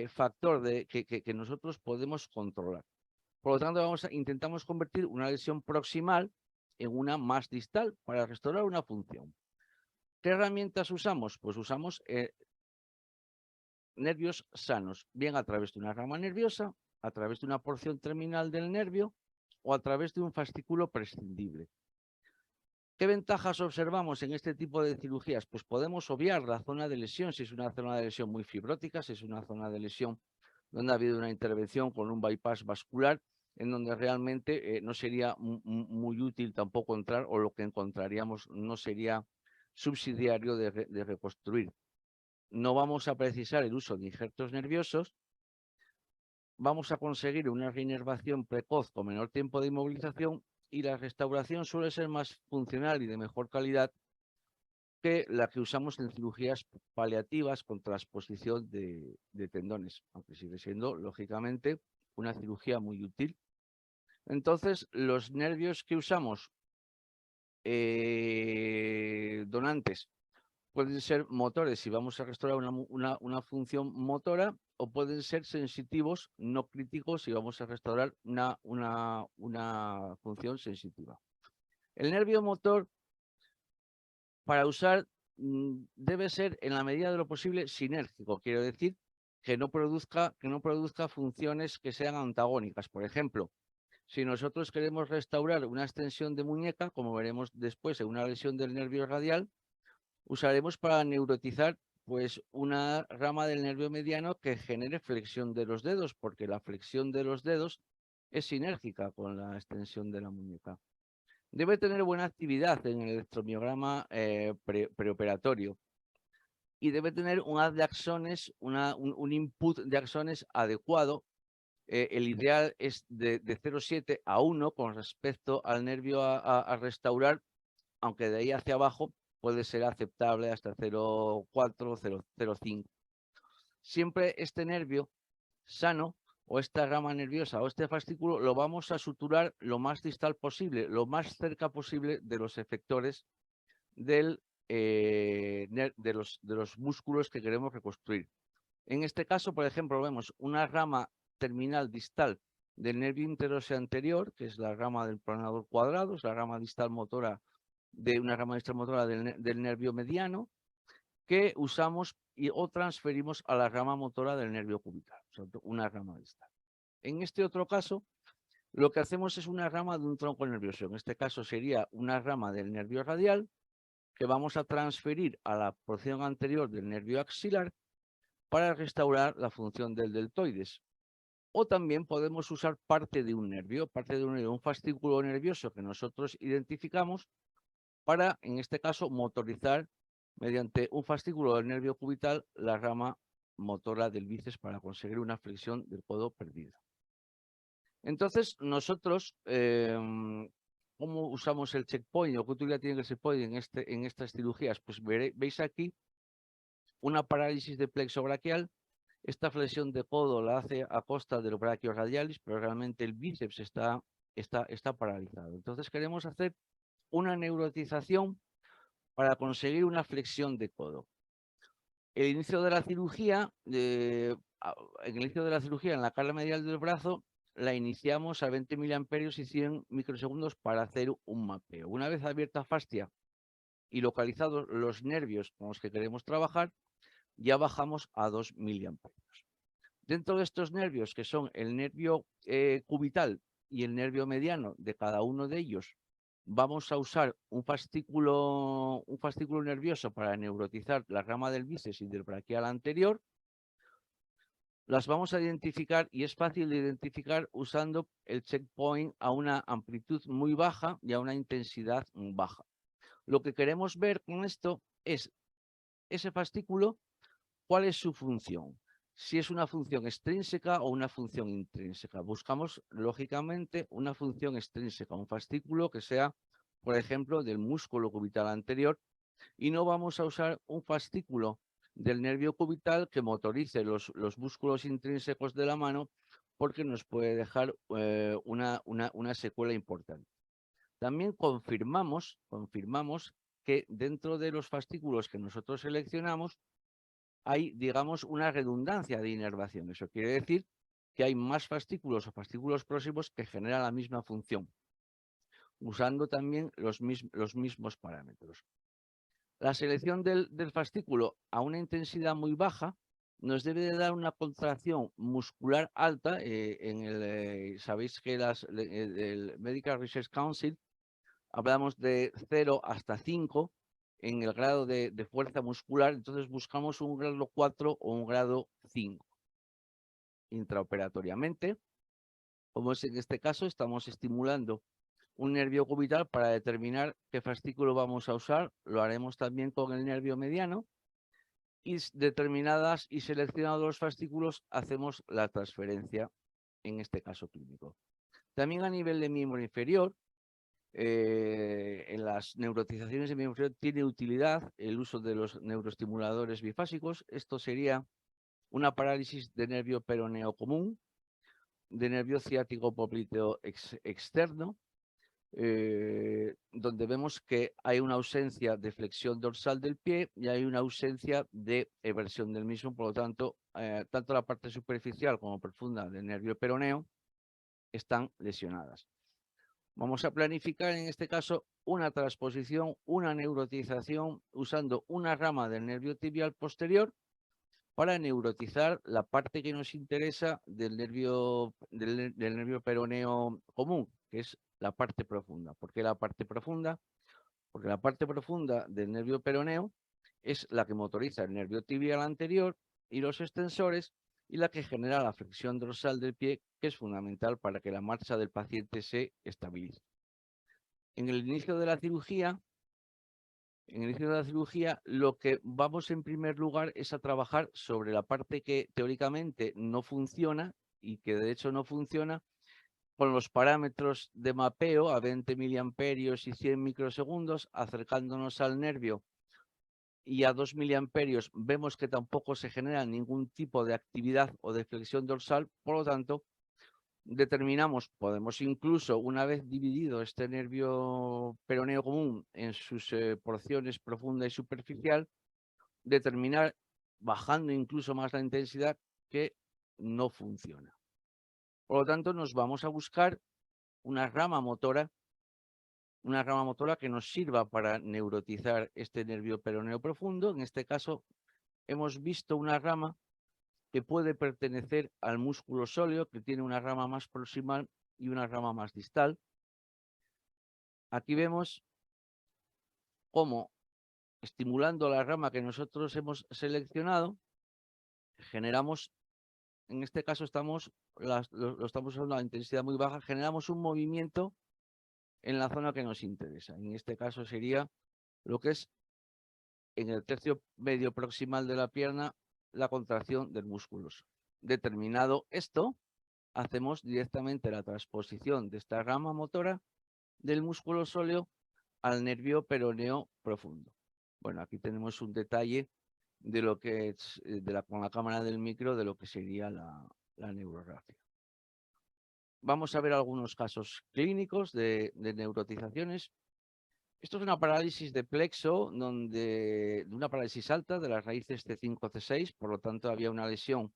factor que nosotros podemos controlar. Por lo tanto, intentamos convertir una lesión proximal en una más distal para restaurar una función. ¿Qué herramientas usamos? Pues usamos nervios sanos, bien a través de una rama nerviosa, a través de una porción terminal del nervio o a través de un fascículo prescindible. ¿Qué ventajas observamos en este tipo de cirugías? Pues podemos obviar la zona de lesión, si es una zona de lesión muy fibrótica, si es una zona de lesión donde ha habido una intervención con un bypass vascular, en donde realmente no sería muy útil tampoco entrar, o lo que encontraríamos no sería subsidiario de reconstruir. No vamos a precisar el uso de injertos nerviosos, vamos a conseguir una reinervación precoz con menor tiempo de inmovilización y la restauración suele ser más funcional y de mejor calidad que la que usamos en cirugías paliativas con transposición de tendones, aunque sigue siendo, lógicamente, una cirugía muy útil. Entonces, los nervios que usamos donantes pueden ser motores si vamos a restaurar una función motora, o pueden ser sensitivos no críticos si vamos a restaurar una función sensitiva. El nervio motor, para usar, debe ser en la medida de lo posible sinérgico. Quiero decir que no produzca funciones que sean antagónicas. Por ejemplo, si nosotros queremos restaurar una extensión de muñeca, como veremos después en una lesión del nervio radial, usaremos para neurotizar pues una rama del nervio mediano que genere flexión de los dedos, porque la flexión de los dedos es sinérgica con la extensión de la muñeca. Debe tener buena actividad en el electromiograma preoperatorio y debe tener un haz de axones, un input de axones adecuado. El ideal es de 0,7 a 1 con respecto al nervio a restaurar, aunque de ahí hacia abajo puede ser aceptable hasta 0,4, 0,5. Siempre este nervio sano o esta rama nerviosa o este fascículo lo vamos a suturar lo más distal posible, lo más cerca posible de los efectores de los músculos que queremos reconstruir. En este caso, por ejemplo, vemos una rama terminal distal del nervio interóseo anterior, que es la rama del pronador cuadrado, es la rama distal motora de una rama distal motora del nervio mediano, que usamos o transferimos a la rama motora del nervio cubital, o sea, una rama distal. En este otro caso, lo que hacemos es una rama de un tronco nervioso. En este caso sería una rama del nervio radial que vamos a transferir a la porción anterior del nervio axilar para restaurar la función del deltoides. O también podemos usar parte de un nervio, un fascículo nervioso que nosotros identificamos para, en este caso, motorizar mediante un fascículo del nervio cubital la rama motora del bíceps para conseguir una flexión del codo perdida. Entonces, nosotros, ¿cómo usamos el checkpoint o qué utilidad tiene el checkpoint en estas cirugías? Pues veis aquí una parálisis de plexo braquial. Esta flexión de codo la hace a costa del brachioradialis, pero realmente el bíceps está paralizado. Entonces queremos hacer una neurotización para conseguir una flexión de codo. El inicio de la cirugía, en la cara medial del brazo, la iniciamos a 20 miliamperios y 100 microsegundos para hacer un mapeo. Una vez abierta fascia y localizados los nervios con los que queremos trabajar, ya bajamos a 2 miliamperios. Dentro de estos nervios, que son el nervio cubital y el nervio mediano de cada uno de ellos, vamos a usar un fascículo nervioso para neurotizar la rama del bíceps y del braquial anterior. Las vamos a identificar y es fácil de identificar usando el checkpoint a una amplitud muy baja y a una intensidad baja. Lo que queremos ver con esto es ese fascículo, cuál es su función. Si es una función extrínseca o una función intrínseca. Buscamos, lógicamente, una función extrínseca, un fascículo que sea, por ejemplo, del músculo cubital anterior, y no vamos a usar un fascículo del nervio cubital que motorice los músculos intrínsecos de la mano, porque nos puede dejar una secuela importante. También confirmamos que dentro de los fascículos que nosotros seleccionamos hay, digamos, una redundancia de inervación. Eso quiere decir que hay más fascículos o fascículos próximos que generan la misma función, usando también los mismos parámetros. La selección del fascículo a una intensidad muy baja nos debe de dar una contracción muscular alta. Sabéis que el Medical Research Council hablamos de 0 hasta 5 en el grado de fuerza muscular, entonces buscamos un grado 4 o un grado 5. Intraoperatoriamente, como es en este caso, estamos estimulando un nervio cubital para determinar qué fascículo vamos a usar. Lo haremos también con el nervio mediano y determinadas y seleccionados los fascículos hacemos la transferencia, en este caso clínico. También a nivel de miembro inferior, en las neurotizaciones de miembro inferior tiene utilidad el uso de los neuroestimuladores bifásicos. Esto sería una parálisis de nervio peroneo común, de nervio ciático popliteo externo, donde vemos que hay una ausencia de flexión dorsal del pie y hay una ausencia de eversión del mismo. Por lo tanto, tanto la parte superficial como profunda del nervio peroneo están lesionadas. Vamos a planificar en este caso una transposición, una neurotización usando una rama del nervio tibial posterior para neurotizar la parte que nos interesa del nervio peroneo común, que es la parte profunda. ¿Por qué la parte profunda? Porque la parte profunda del nervio peroneo es la que motoriza el nervio tibial anterior y los extensores, y la que genera la flexión dorsal del pie, que es fundamental para que la marcha del paciente se estabilice. En el inicio de la cirugía, lo que vamos en primer lugar es a trabajar sobre la parte que teóricamente no funciona y que de hecho no funciona con los parámetros de mapeo a 20 miliamperios y 100 microsegundos, acercándonos al nervio, y a 2 miliamperios vemos que tampoco se genera ningún tipo de actividad o de flexión dorsal. Por lo tanto, determinamos, podemos incluso, una vez dividido este nervio peroneo común en sus porciones profunda y superficial, determinar, bajando incluso más la intensidad, que no funciona. Por lo tanto, nos vamos a buscar una rama motora que nos sirva para neurotizar este nervio peroneo profundo. En este caso, hemos visto una rama que puede pertenecer al músculo sóleo, que tiene una rama más proximal y una rama más distal. Aquí vemos cómo, estimulando la rama que nosotros hemos seleccionado, generamos en este caso lo estamos usando a intensidad muy baja, generamos un movimiento en la zona que nos interesa. En este caso sería lo que es en el tercio medio proximal de la pierna, la contracción del músculo. Determinado esto, hacemos directamente la transposición de esta rama motora del músculo sóleo al nervio peroneo profundo. Bueno, aquí tenemos un detalle de lo que es, con la cámara del micro, de lo que sería la neurorragia. Vamos a ver algunos casos clínicos de neurotizaciones. Esto es una parálisis de plexo, de una parálisis alta de las raíces C5, C6, por lo tanto había una lesión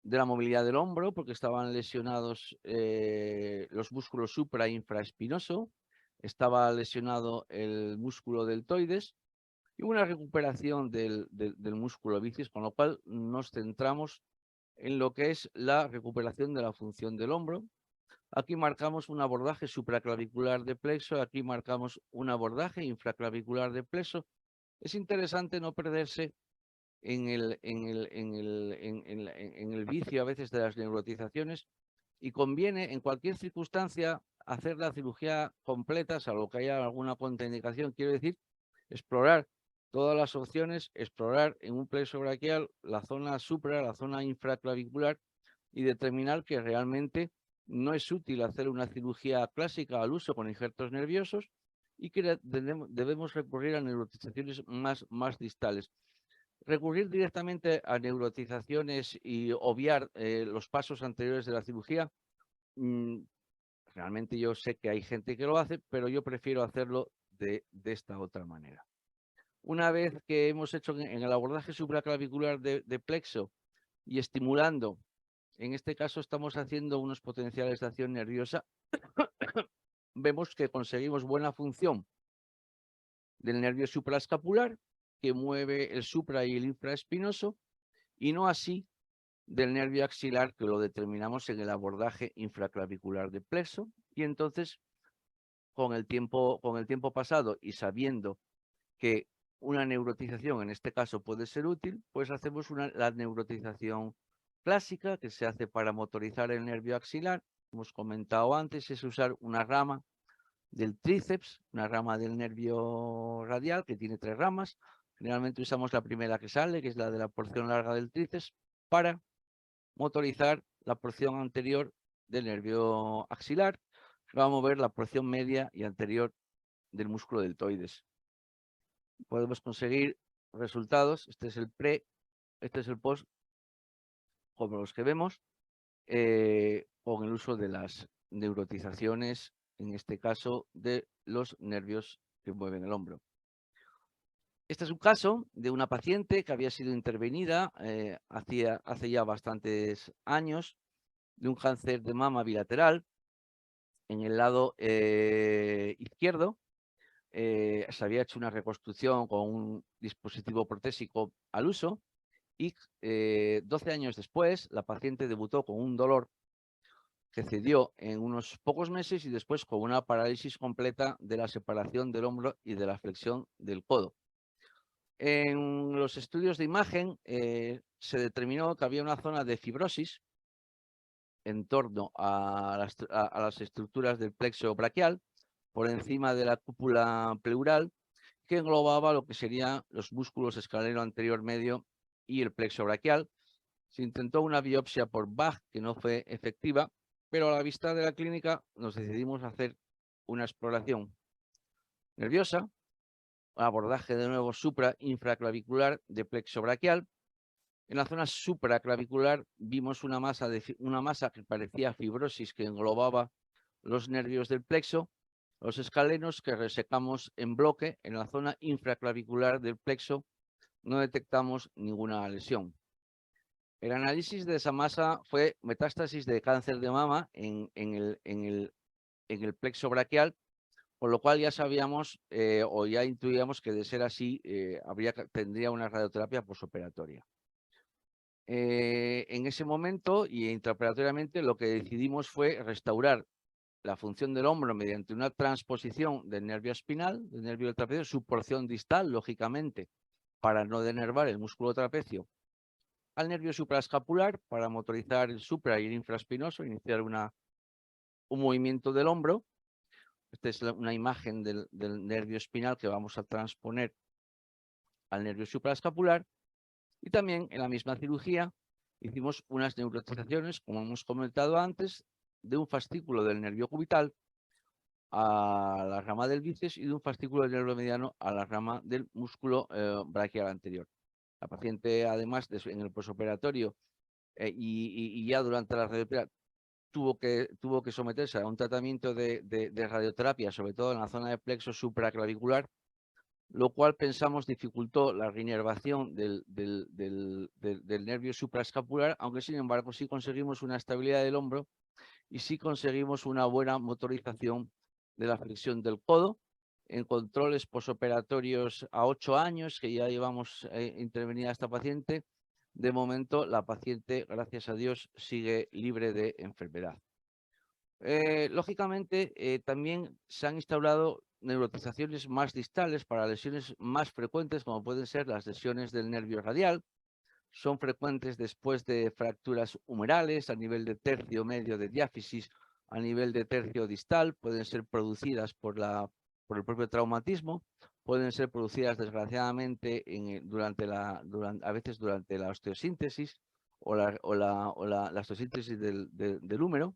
de la movilidad del hombro, porque estaban lesionados los músculos supra e infraespinoso, estaba lesionado el músculo deltoides y una recuperación del músculo bíceps, con lo cual nos centramos en lo que es la recuperación de la función del hombro. Aquí marcamos un abordaje supraclavicular de plexo, aquí marcamos un abordaje infraclavicular de plexo. Es interesante no perderse en el vicio a veces de las neurotizaciones, y conviene en cualquier circunstancia hacer la cirugía completa, salvo que haya alguna contraindicación. Quiero decir, explorar todas las opciones, explorar en un plexo braquial la zona supra, la zona infraclavicular, y determinar que realmente no es útil hacer una cirugía clásica al uso con injertos nerviosos y que debemos recurrir a neurotizaciones más distales. Recurrir directamente a neurotizaciones y obviar los pasos anteriores de la cirugía, realmente yo sé que hay gente que lo hace, pero yo prefiero hacerlo de esta otra manera. Una vez que hemos hecho en el abordaje supraclavicular de plexo y estimulando, en este caso estamos haciendo unos potenciales de acción nerviosa, vemos que conseguimos buena función del nervio supraescapular, que mueve el supra y el infraespinoso, y no así del nervio axilar, que lo determinamos en el abordaje infraclavicular de plexo. Y entonces, con el tiempo pasado y sabiendo que una neurotización en este caso puede ser útil, pues hacemos la neurotización clásica, que se hace para motorizar el nervio axilar. Hemos comentado antes, es usar una rama del tríceps, una rama del nervio radial, que tiene 3 ramas. Generalmente usamos la primera que sale, que es la de la porción larga del tríceps, para motorizar la porción anterior del nervio axilar, que va a mover la porción media y anterior del músculo deltoides. Podemos conseguir resultados. Este es el pre, este es el post, como los que vemos, con el uso de las neurotizaciones, en este caso de los nervios que mueven el hombro. Este es un caso de una paciente que había sido intervenida hace ya bastantes años, de un cáncer de mama bilateral en el lado izquierdo. Se había hecho una reconstrucción con un dispositivo protésico al uso y 12 años después la paciente debutó con un dolor que cedió en unos pocos meses y después con una parálisis completa de la separación del hombro y de la flexión del codo. En los estudios de imagen se determinó que había una zona de fibrosis en torno a las estructuras del plexo braquial, por encima de la cúpula pleural, que englobaba lo que serían los músculos escaleno anterior medio y el plexo braquial. Se intentó una biopsia por Bach, que no fue efectiva, pero a la vista de la clínica nos decidimos a hacer una exploración nerviosa, un abordaje de nuevo supra-infraclavicular de plexo braquial. En la zona supraclavicular vimos una masa que parecía fibrosis, que englobaba los nervios del plexo, los escalenos, que resecamos en bloque. En la zona infraclavicular del plexo no detectamos ninguna lesión. El análisis de esa masa fue metástasis de cáncer de mama en el plexo braquial, con lo cual ya sabíamos o ya intuíamos que, de ser así, tendría una radioterapia posoperatoria. En ese momento y intraoperatoriamente lo que decidimos fue restaurar la función del hombro mediante una transposición del nervio espinal, del nervio del trapecio, su porción distal, lógicamente, para no denervar el músculo trapecio al nervio supraescapular para motorizar el supra y el infraespinoso, iniciar un movimiento del hombro. Esta es una imagen del nervio espinal que vamos a transponer al nervio supraescapular. Y también en la misma cirugía hicimos unas neurotizaciones, como hemos comentado antes, de un fascículo del nervio cubital a la rama del bíceps y de un fascículo del nervio mediano a la rama del músculo braquial anterior. La paciente, además, en el posoperatorio y ya durante la radioterapia, tuvo que someterse a un tratamiento de radioterapia, sobre todo en la zona de plexo supraclavicular, lo cual pensamos dificultó la reinervación del nervio supraescapular, aunque sin embargo sí conseguimos una estabilidad del hombro y sí conseguimos una buena motorización de la flexión del codo. En controles posoperatorios a 8 años, que ya llevamos intervenida a esta paciente, de momento la paciente, gracias a Dios, sigue libre de enfermedad. Lógicamente, también se han instaurado neurotizaciones más distales para lesiones más frecuentes, como pueden ser las lesiones del nervio radial. Son frecuentes después de fracturas humerales a nivel de tercio medio de diáfisis, a nivel de tercio distal. Pueden ser producidas por el propio traumatismo, pueden ser producidas desgraciadamente a veces durante la osteosíntesis o la osteosíntesis del húmero.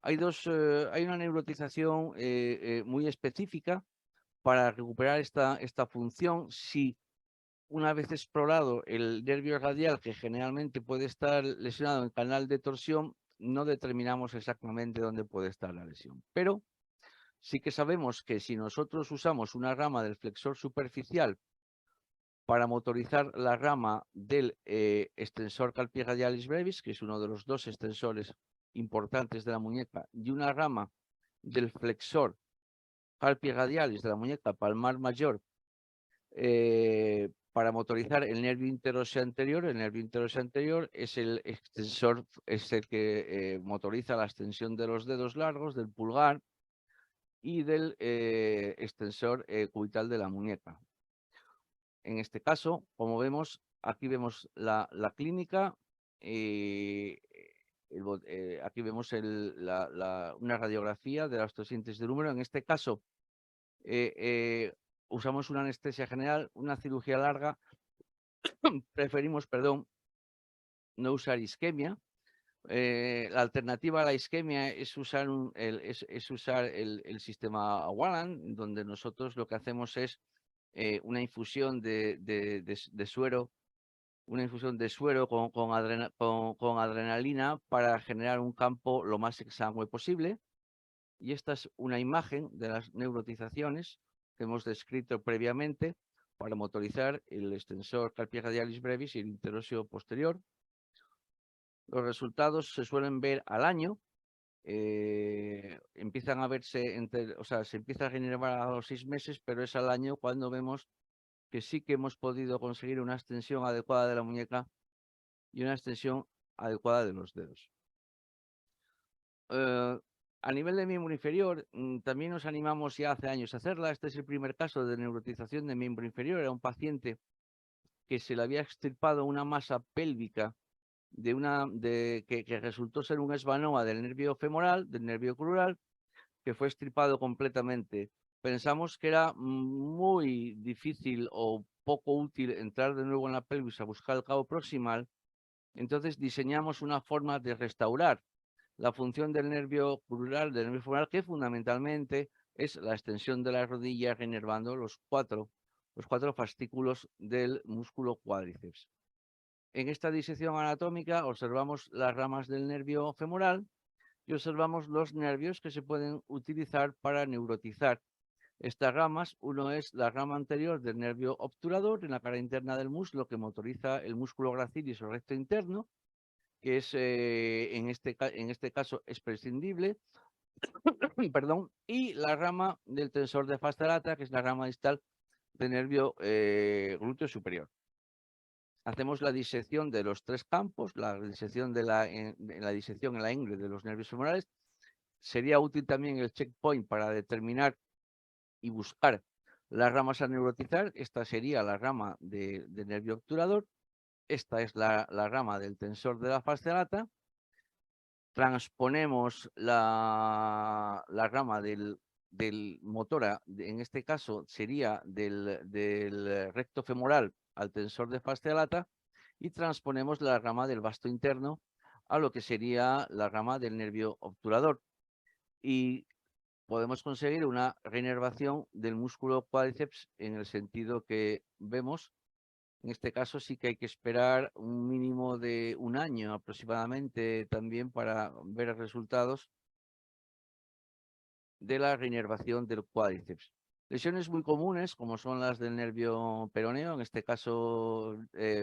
Hay una neurotización muy específica para recuperar esta función. Si una vez explorado el nervio radial, que generalmente puede estar lesionado en el canal de torsión, no determinamos exactamente dónde puede estar la lesión. Pero sí que sabemos que si nosotros usamos una rama del flexor superficial para motorizar la rama del extensor carpi radialis brevis, que es uno de los dos extensores importantes de la muñeca, y una rama del flexor carpi radialis de la muñeca palmar mayor, para motorizar el nervio interóseo anterior. El nervio interóseo anterior es el extensor, es el que motoriza la extensión de los dedos largos, del pulgar y del extensor cubital de la muñeca. En este caso, como vemos, aquí vemos la clínica. Aquí vemos una radiografía de la osteosíntesis del húmero. En este caso, usamos una anestesia general, una cirugía larga. Preferimos, no usar isquemia. La alternativa a la isquemia es usar el sistema Walland, donde nosotros lo que hacemos es una infusión de suero, con adrenalina para generar un campo lo más exangüe posible. Y esta es una imagen de las neurotizaciones que hemos descrito previamente para motorizar el extensor carpi radialis brevis y el interóseo posterior. Los resultados se suelen ver al año. Empiezan a verse, se empieza a generar a los 6 meses, pero es al año cuando vemos que sí que hemos podido conseguir una extensión adecuada de la muñeca y una extensión adecuada de los dedos. A nivel de miembro inferior, también nos animamos ya hace años a hacerla. Este es el primer caso de neurotización de miembro inferior. Era un paciente que se le había extirpado una masa pélvica que resultó ser un esvanoma del nervio femoral, del nervio crural, que fue extirpado completamente. Pensamos que era muy difícil o poco útil entrar de nuevo en la pelvis a buscar el cabo proximal. Entonces diseñamos una forma de restaurar la función del nervio crural, del nervio femoral, que fundamentalmente es la extensión de la rodilla, reinervando los cuatro fascículos del músculo cuádriceps. En esta disección anatómica observamos las ramas del nervio femoral y observamos los nervios que se pueden utilizar para neurotizar estas ramas. Uno es la rama anterior del nervio obturador en la cara interna del muslo, que motoriza el músculo gracilis o recto interno, que es en este caso es prescindible. Perdón, y la rama del tensor de fascia lata, que es la rama distal del nervio glúteo superior. Hacemos la disección de los 3 campos, la disección en la ingle de los nervios femorales. Sería útil también el checkpoint para determinar y buscar las ramas a neurotizar. Esta sería la rama de nervio obturador. esta es la rama del tensor de la fascia lata. Transponemos la rama del motora, en este caso sería del recto femoral al tensor de fascia lata, y transponemos la rama del vasto interno a lo que sería la rama del nervio obturador. Y podemos conseguir una reinervación del músculo cuádriceps en el sentido que vemos. En este caso sí que hay que esperar un mínimo de 1 año aproximadamente también para ver resultados de la reinervación del cuádriceps. Lesiones muy comunes, como son las del nervio peroneo, en este caso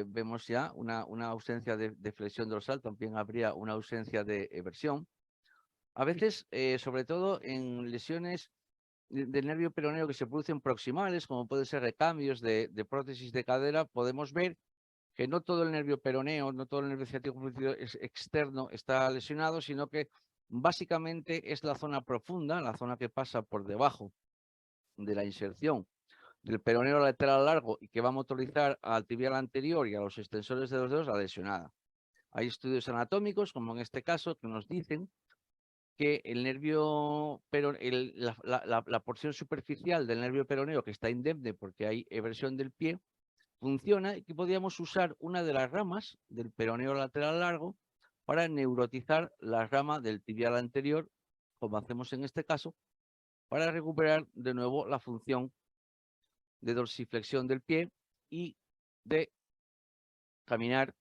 vemos ya una ausencia de flexión dorsal, también habría una ausencia de eversión. A veces, sobre todo en lesiones del nervio peroneo que se producen proximales, como puede ser recambios de prótesis de cadera, podemos ver que no todo el nervio peroneo, no todo el nervio ciático externo está lesionado, sino que básicamente es la zona profunda, la zona que pasa por debajo de la inserción del peroneo lateral largo y que va a motorizar al tibial anterior y a los extensores de los dedos, la lesionada. Hay estudios anatómicos, como en este caso, que nos dicen que el nervio la porción superficial del nervio peroneo que está indemne porque hay eversión del pie, funciona y que podríamos usar una de las ramas del peroneo lateral largo para neurotizar la rama del tibial anterior, como hacemos en este caso, para recuperar de nuevo la función de dorsiflexión del pie y de caminar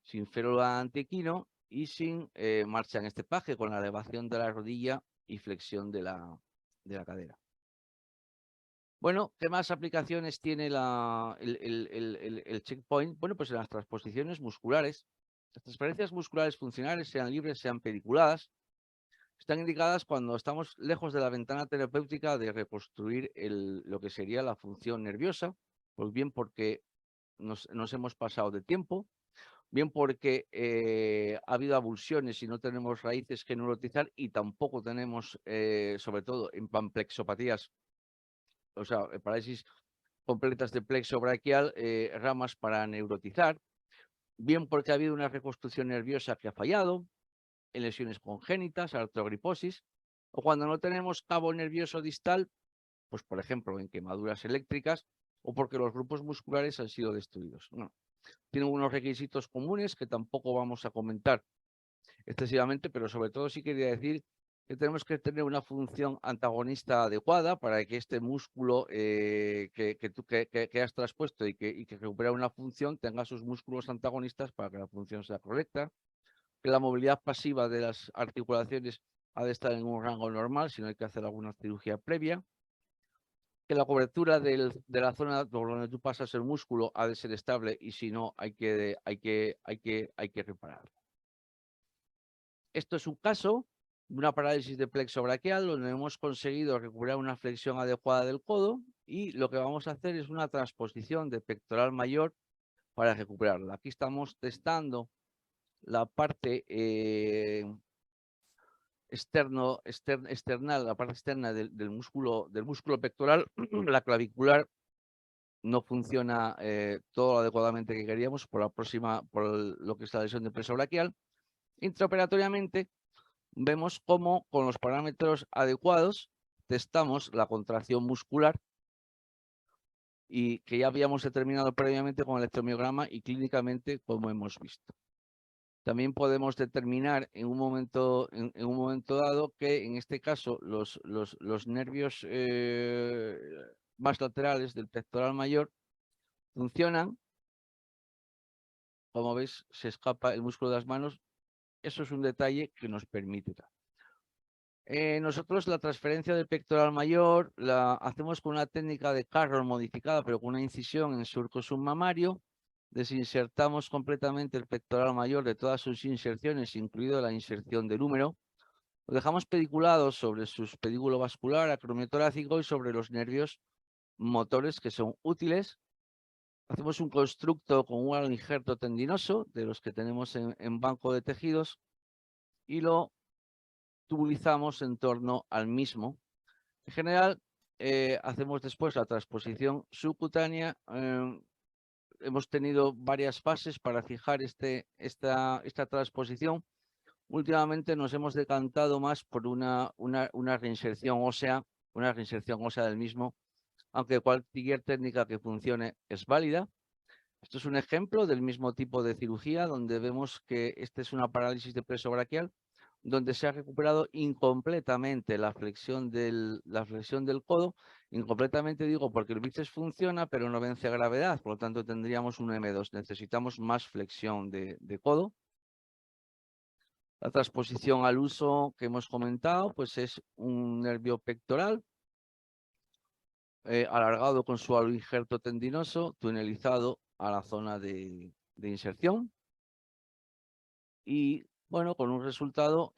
sin férula antequino y sin marcha en este paje, con la elevación de la rodilla y flexión de la cadera. Bueno, ¿qué más aplicaciones tiene el checkpoint? Bueno, pues en las transposiciones musculares. Las transferencias musculares funcionales, sean libres, sean pediculadas, están indicadas cuando estamos lejos de la ventana terapéutica de reconstruir lo que sería la función nerviosa, pues bien porque nos hemos pasado de tiempo, bien porque ha habido avulsiones y no tenemos raíces que neurotizar y tampoco tenemos, sobre todo en panplexopatías, o sea, parálisis completas de plexo braquial, ramas para neurotizar, bien porque ha habido una reconstrucción nerviosa que ha fallado, en lesiones congénitas, artrogriposis, o cuando no tenemos cabo nervioso distal, pues por ejemplo en quemaduras eléctricas o porque los grupos musculares han sido destruidos. No. Tienen unos requisitos comunes que tampoco vamos a comentar excesivamente, pero sobre todo sí quería decir que tenemos que tener una función antagonista adecuada para que este músculo que has traspuesto y que recupera una función tenga sus músculos antagonistas para que la función sea correcta, que la movilidad pasiva de las articulaciones ha de estar en un rango normal, si no hay que hacer alguna cirugía previa, que la cobertura de la zona por donde tú pasas el músculo ha de ser estable y si no hay que reparar. Esto es un caso de una parálisis de plexo braquial donde hemos conseguido recuperar una flexión adecuada del codo y lo que vamos a hacer es una transposición de pectoral mayor para recuperarla. Aquí estamos testando la parte external, la parte externa del músculo pectoral. La clavicular no funciona todo lo adecuadamente que queríamos por lo que es la lesión de plexo braquial. Intraoperatoriamente vemos cómo con los parámetros adecuados testamos la contracción muscular y que ya habíamos determinado previamente con el electromiograma y clínicamente como hemos visto. También podemos determinar en un momento dado que en este caso los nervios más laterales del pectoral mayor funcionan. Como veis, se escapa el músculo de las manos. Eso es un detalle que nos permite. Nosotros la transferencia del pectoral mayor la hacemos con una técnica de Carroll modificada, pero con una incisión en el surco submamario. Desinsertamos completamente el pectoral mayor de todas sus inserciones, incluido la inserción del húmero. Lo dejamos pediculado sobre su pedículo vascular, acromiatorácico y sobre los nervios motores que son útiles. Hacemos un constructo con un injerto tendinoso, de los que tenemos en banco de tejidos, y lo tubulizamos en torno al mismo. En general, hacemos después la transposición subcutánea hemos tenido varias fases para fijar esta transposición. Últimamente nos hemos decantado más por una reinserción ósea, del mismo, aunque cualquier técnica que funcione es válida. Esto es un ejemplo del mismo tipo de cirugía, donde vemos que esta es una parálisis de plexo braquial, donde se ha recuperado incompletamente la flexión del codo. Incompletamente digo porque el bíceps funciona, pero no vence a gravedad, por lo tanto tendríamos un M2. Necesitamos más flexión de codo. La transposición al uso que hemos comentado, pues es un nervio pectoral alargado con su halo injerto tendinoso, tunelizado a la zona de inserción. Y bueno, con un resultado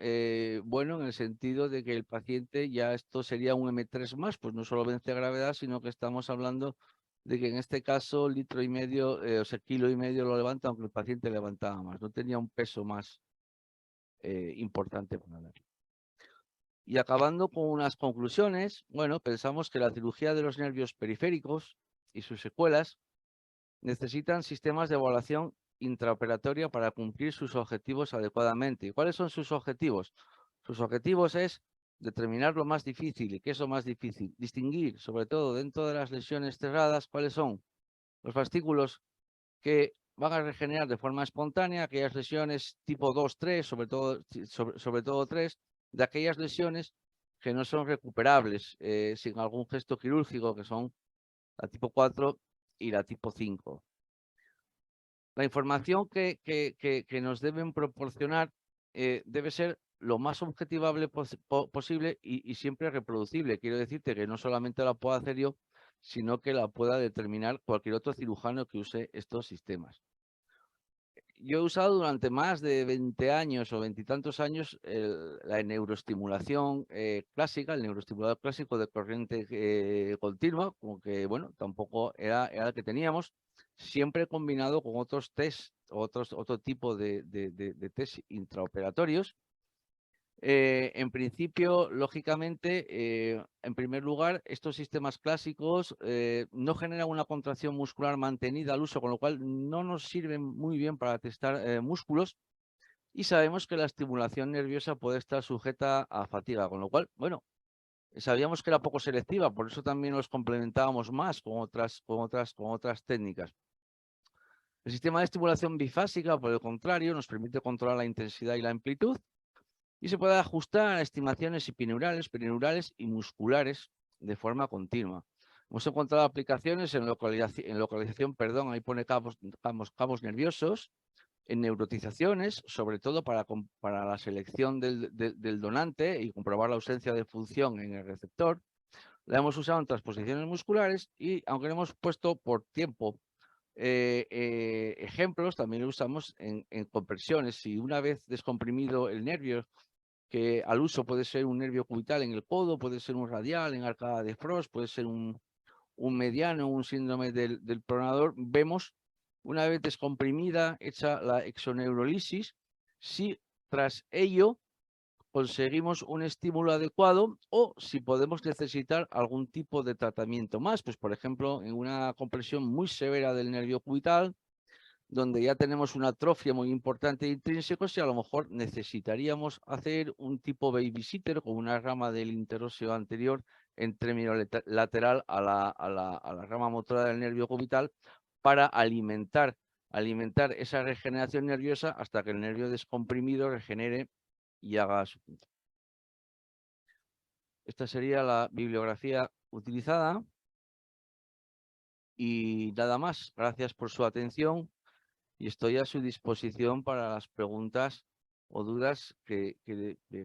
bueno en el sentido de que el paciente ya esto sería un M3 más, pues no solo vence a gravedad, sino que estamos hablando de que en este caso 1,5 litros, o sea, 1,5 kilos lo levanta, aunque el paciente levantaba más, no tenía un peso más importante para dar. Y acabando con unas conclusiones, bueno, pensamos que la cirugía de los nervios periféricos y sus secuelas necesitan sistemas de evaluación intraoperatoria para cumplir sus objetivos adecuadamente. ¿Y cuáles son sus objetivos? Sus objetivos es determinar lo más difícil. ¿Y qué es lo más difícil? Distinguir, sobre todo dentro de las lesiones cerradas, cuáles son los fascículos que van a regenerar de forma espontánea, aquellas lesiones tipo 2, 3, sobre todo 3, de aquellas lesiones que no son recuperables sin algún gesto quirúrgico, que son la tipo 4 y la tipo 5. La información que nos deben proporcionar debe ser lo más objetivable posible y siempre reproducible. Quiero decirte que no solamente la puedo hacer yo, sino que la pueda determinar cualquier otro cirujano que use estos sistemas. Yo he usado durante más de 20 años o 20 y tantos años la neuroestimulación clásica, el neuroestimulador clásico de corriente continua, como que, bueno, tampoco era el que teníamos, siempre combinado con otros test, otro tipo de test intraoperatorios. En principio, lógicamente, en primer lugar, estos sistemas clásicos no generan una contracción muscular mantenida al uso, con lo cual no nos sirven muy bien para testar músculos, y sabemos que la estimulación nerviosa puede estar sujeta a fatiga, con lo cual, bueno, sabíamos que era poco selectiva, por eso también los complementábamos más con otras técnicas. El sistema de estimulación bifásica, por el contrario, nos permite controlar la intensidad y la amplitud, y se puede ajustar a estimaciones perineurales y musculares de forma continua. Hemos encontrado aplicaciones en localización, ahí pone cabos nerviosos, en neurotizaciones, sobre todo para la selección del donante y comprobar la ausencia de función en el receptor. La hemos usado en transposiciones musculares y, aunque no hemos puesto por tiempo ejemplos, también lo usamos en compresiones. Si una vez descomprimido el nervio, que al uso puede ser un nervio cubital en el codo, puede ser un radial en arcada de Frost, puede ser un mediano, un síndrome del pronador, vemos, una vez descomprimida, hecha la exoneurolisis, si tras ello conseguimos un estímulo adecuado o si podemos necesitar algún tipo de tratamiento más, pues por ejemplo, en una compresión muy severa del nervio cubital, donde ya tenemos una atrofia muy importante de intrínsecos y a lo mejor necesitaríamos hacer un tipo babysitter con una rama del interóseo anterior en término lateral a la rama motora del nervio cubital para alimentar esa regeneración nerviosa hasta que el nervio descomprimido regenere y haga su punto. Esta sería la bibliografía utilizada y nada más. Gracias por su atención. Y estoy a su disposición para las preguntas o dudas que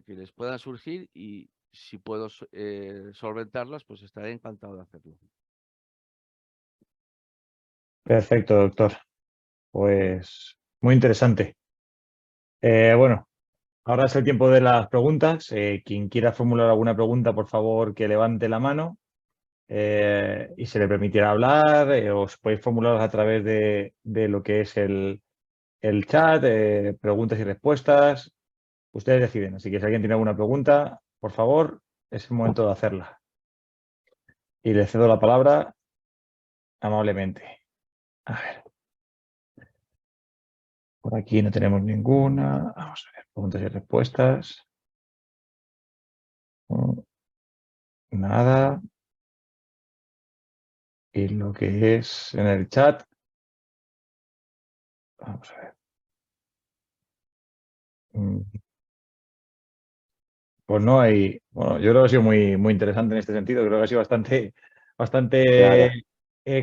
les puedan surgir, y si puedo solventarlas, pues estaré encantado de hacerlo. Perfecto, doctor. Pues muy interesante. Bueno, ahora es el tiempo de las preguntas. Quien quiera formular alguna pregunta, por favor, que levante la mano y se le permitirá hablar. Os podéis formularlas a través de lo que es el chat, preguntas y respuestas. Ustedes deciden. Así que si alguien tiene alguna pregunta, por favor, es el momento de hacerla. Y le cedo la palabra amablemente. A ver. Por aquí no tenemos ninguna. Vamos a ver, preguntas y respuestas. Nada. Y lo que es en el chat. Vamos a ver. Pues no hay. Bueno, yo creo que ha sido muy interesante en este sentido. Creo que ha sido bastante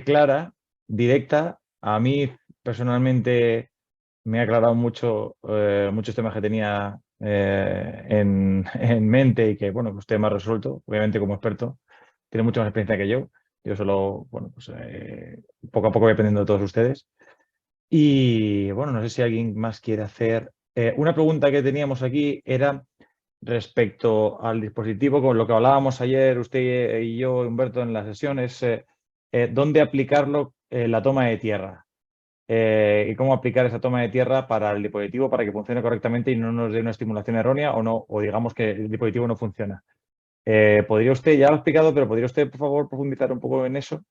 clara, directa. A mí personalmente me ha aclarado muchos temas que tenía en mente y que, bueno, pues usted me ha resuelto. Obviamente, como experto, tiene mucha más experiencia que yo. Yo solo, bueno, pues poco a poco voy aprendiendo de todos ustedes. Y bueno, no sé si alguien más quiere hacer. Una pregunta que teníamos aquí era respecto al dispositivo, con lo que hablábamos ayer usted y yo, Humberto, en las sesiones, dónde aplicarlo en la toma de tierra y cómo aplicar esa toma de tierra para el dispositivo para que funcione correctamente y no nos dé una estimulación errónea o no, o digamos que el dispositivo no funciona. ¿Podría usted, ya lo ha explicado, pero podría usted, por favor, profundizar un poco en eso?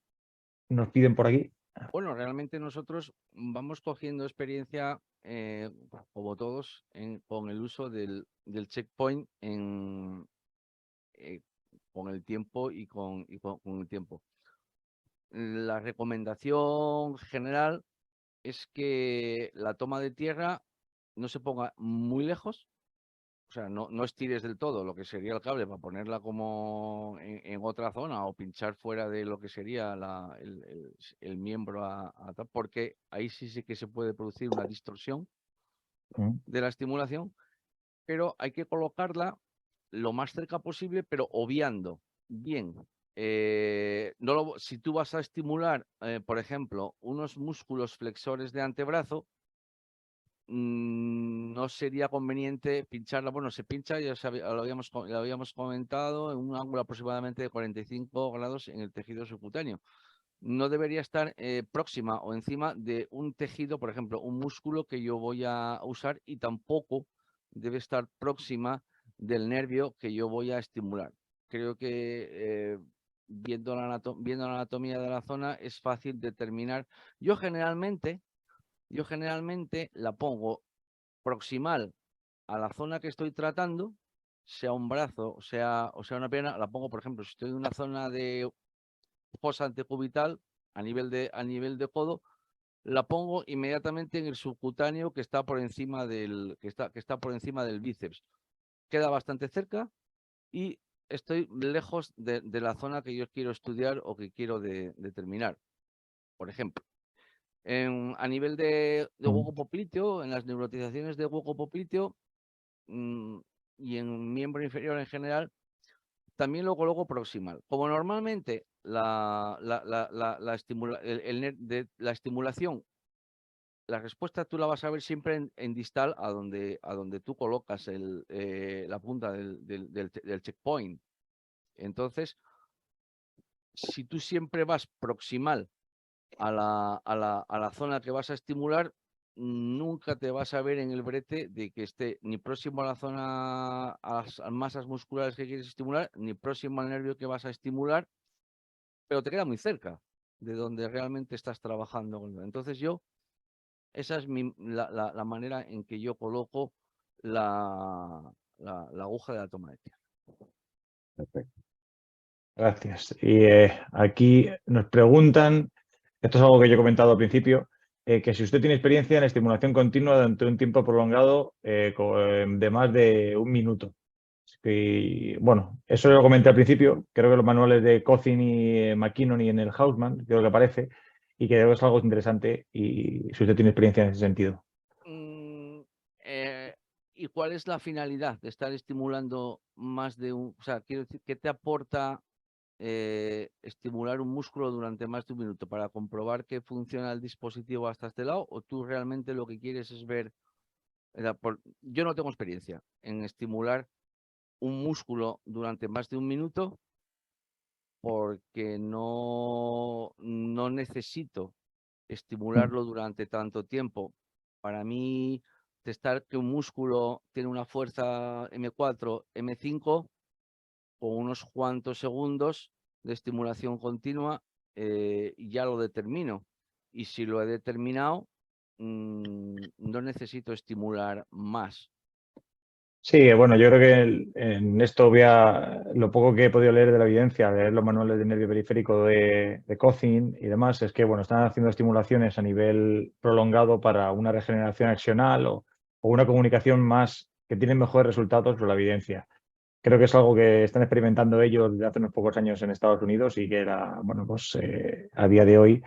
Nos piden por aquí. Bueno, realmente nosotros vamos cogiendo experiencia, como todos, con el uso del checkpoint con el tiempo y con el tiempo. La recomendación general es que la toma de tierra no se ponga muy lejos, o sea, no estires del todo lo que sería el cable para ponerla como en otra zona o pinchar fuera de lo que sería el miembro porque ahí sí que se puede producir una distorsión de la estimulación, pero hay que colocarla lo más cerca posible, pero obviando bien. Si tú vas a estimular, por ejemplo, unos músculos flexores de antebrazo, no sería conveniente pincharla. Bueno, se pincha, ya lo habíamos comentado, en un ángulo aproximadamente de 45 grados en el tejido subcutáneo. No debería estar próxima o encima de un tejido, por ejemplo, un músculo que yo voy a usar, y tampoco debe estar próxima del nervio que yo voy a estimular. Creo que viendo la anatomía de la zona es fácil determinar. Yo generalmente la pongo proximal a la zona que estoy tratando, sea un brazo, o sea una pierna. La pongo, por ejemplo, si estoy en una zona de fosa antecubital, a nivel de codo, la pongo inmediatamente en el subcutáneo que está por encima que está por encima del bíceps. Queda bastante cerca y estoy lejos de la zona que yo quiero estudiar o que quiero determinar. Por ejemplo, a nivel de hueco popliteo, en las neurotizaciones de hueco popliteo y en miembro inferior en general, también lo coloco proximal. Como normalmente la estimulación, la respuesta tú la vas a ver siempre en distal a donde tú colocas la punta del checkpoint. Entonces, si tú siempre vas proximal a la zona que vas a estimular, nunca te vas a ver en el brete de que esté ni próximo a la zona, a las masas musculares que quieres estimular, ni próximo al nervio que vas a estimular, pero te queda muy cerca de donde realmente estás trabajando. Entonces esa es la manera en que yo coloco la aguja de la toma de tierra. Perfecto. Gracias. Y aquí nos preguntan, esto es algo que yo he comentado al principio, que si usted tiene experiencia en estimulación continua durante un tiempo prolongado de más de un minuto. Y, bueno, eso lo comenté al principio, creo que los manuales de Cochin y McKinnon y en el Hausman, creo que aparece, y que es algo interesante y si usted tiene experiencia en ese sentido. ¿Y cuál es la finalidad de estar estimulando más de un... O sea, quiero decir, ¿qué te aporta estimular un músculo durante más de un minuto? ¿Para comprobar que funciona el dispositivo hasta este lado? ¿O tú realmente lo que quieres es ver... Yo no tengo experiencia en estimular un músculo durante más de un minuto porque no necesito estimularlo durante tanto tiempo. Para mí, testar que un músculo tiene una fuerza M4, M5, con unos cuantos segundos de estimulación continua, ya lo determino. Y si lo he determinado, no necesito estimular más. Sí, bueno, yo creo que en esto lo poco que he podido leer de la evidencia, de leer los manuales de nervio periférico de Cochin y demás, es que bueno, están haciendo estimulaciones a nivel prolongado para una regeneración axional o una comunicación más que tiene mejores resultados con la evidencia. Creo que es algo que están experimentando ellos desde hace unos pocos años en Estados Unidos y que era, bueno, pues a día de hoy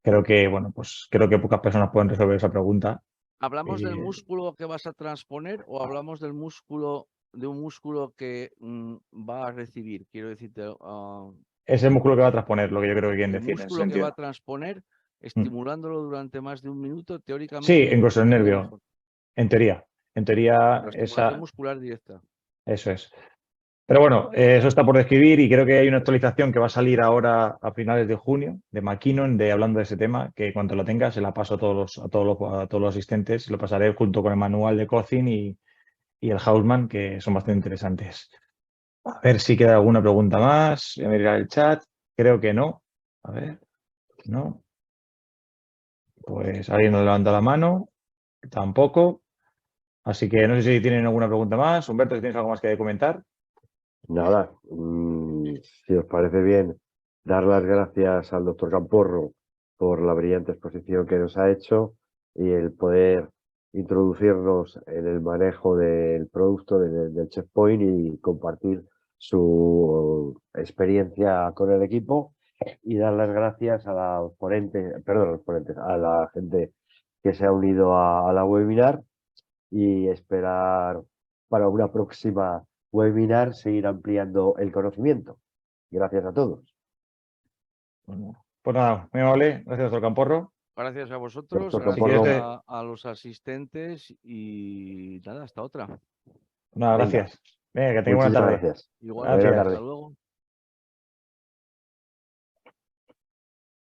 creo que, bueno, pues creo que pocas personas pueden resolver esa pregunta. ¿Hablamos del músculo que vas a transponer o hablamos de un músculo que va a recibir? Quiero decirte, Es el músculo que va a transponer, lo que yo creo que quieren el decir en ese músculo que va sentido. a transponer, estimulándolo durante más de un minuto, Sí, teóricamente incluso el funcionaría nervio, mejor. en teoría. En teoría, La estimulación muscular directa. eso es. Pero bueno, eso está por describir y creo que hay una actualización que va a salir ahora a finales de junio de McKinnon, hablando de ese tema, que cuando lo tenga se la paso a todos los asistentes, lo pasaré junto con el manual de Cochin y el Hausman, que son bastante interesantes. A ver si queda alguna pregunta más. Voy a mirar el chat. Creo que no. A ver, no. Pues alguien nos levanta la mano. Tampoco. Así que no sé si tienen alguna pregunta más. Humberto, si tienes algo más que comentar. Nada, si os parece bien, dar las gracias al doctor Camporro por la brillante exposición que nos ha hecho y el poder introducirnos en el manejo del producto del Checkpoint y compartir su experiencia con el equipo y dar las gracias a los ponentes, perdón, a los ponentes, a la gente que se ha unido a la webinar y esperar para una próxima webinar seguir ampliando el conocimiento. Gracias a todos. Bueno, pues nada, muy amable. Gracias, doctor Camporro. Gracias a vosotros, Doctor gracias Camporro. a los asistentes y nada, hasta otra. Nada, Venga, gracias. Venga, que tenga buena muchísimas tarde. gracias. Igualmente, Buena Gracias. hasta tarde. luego.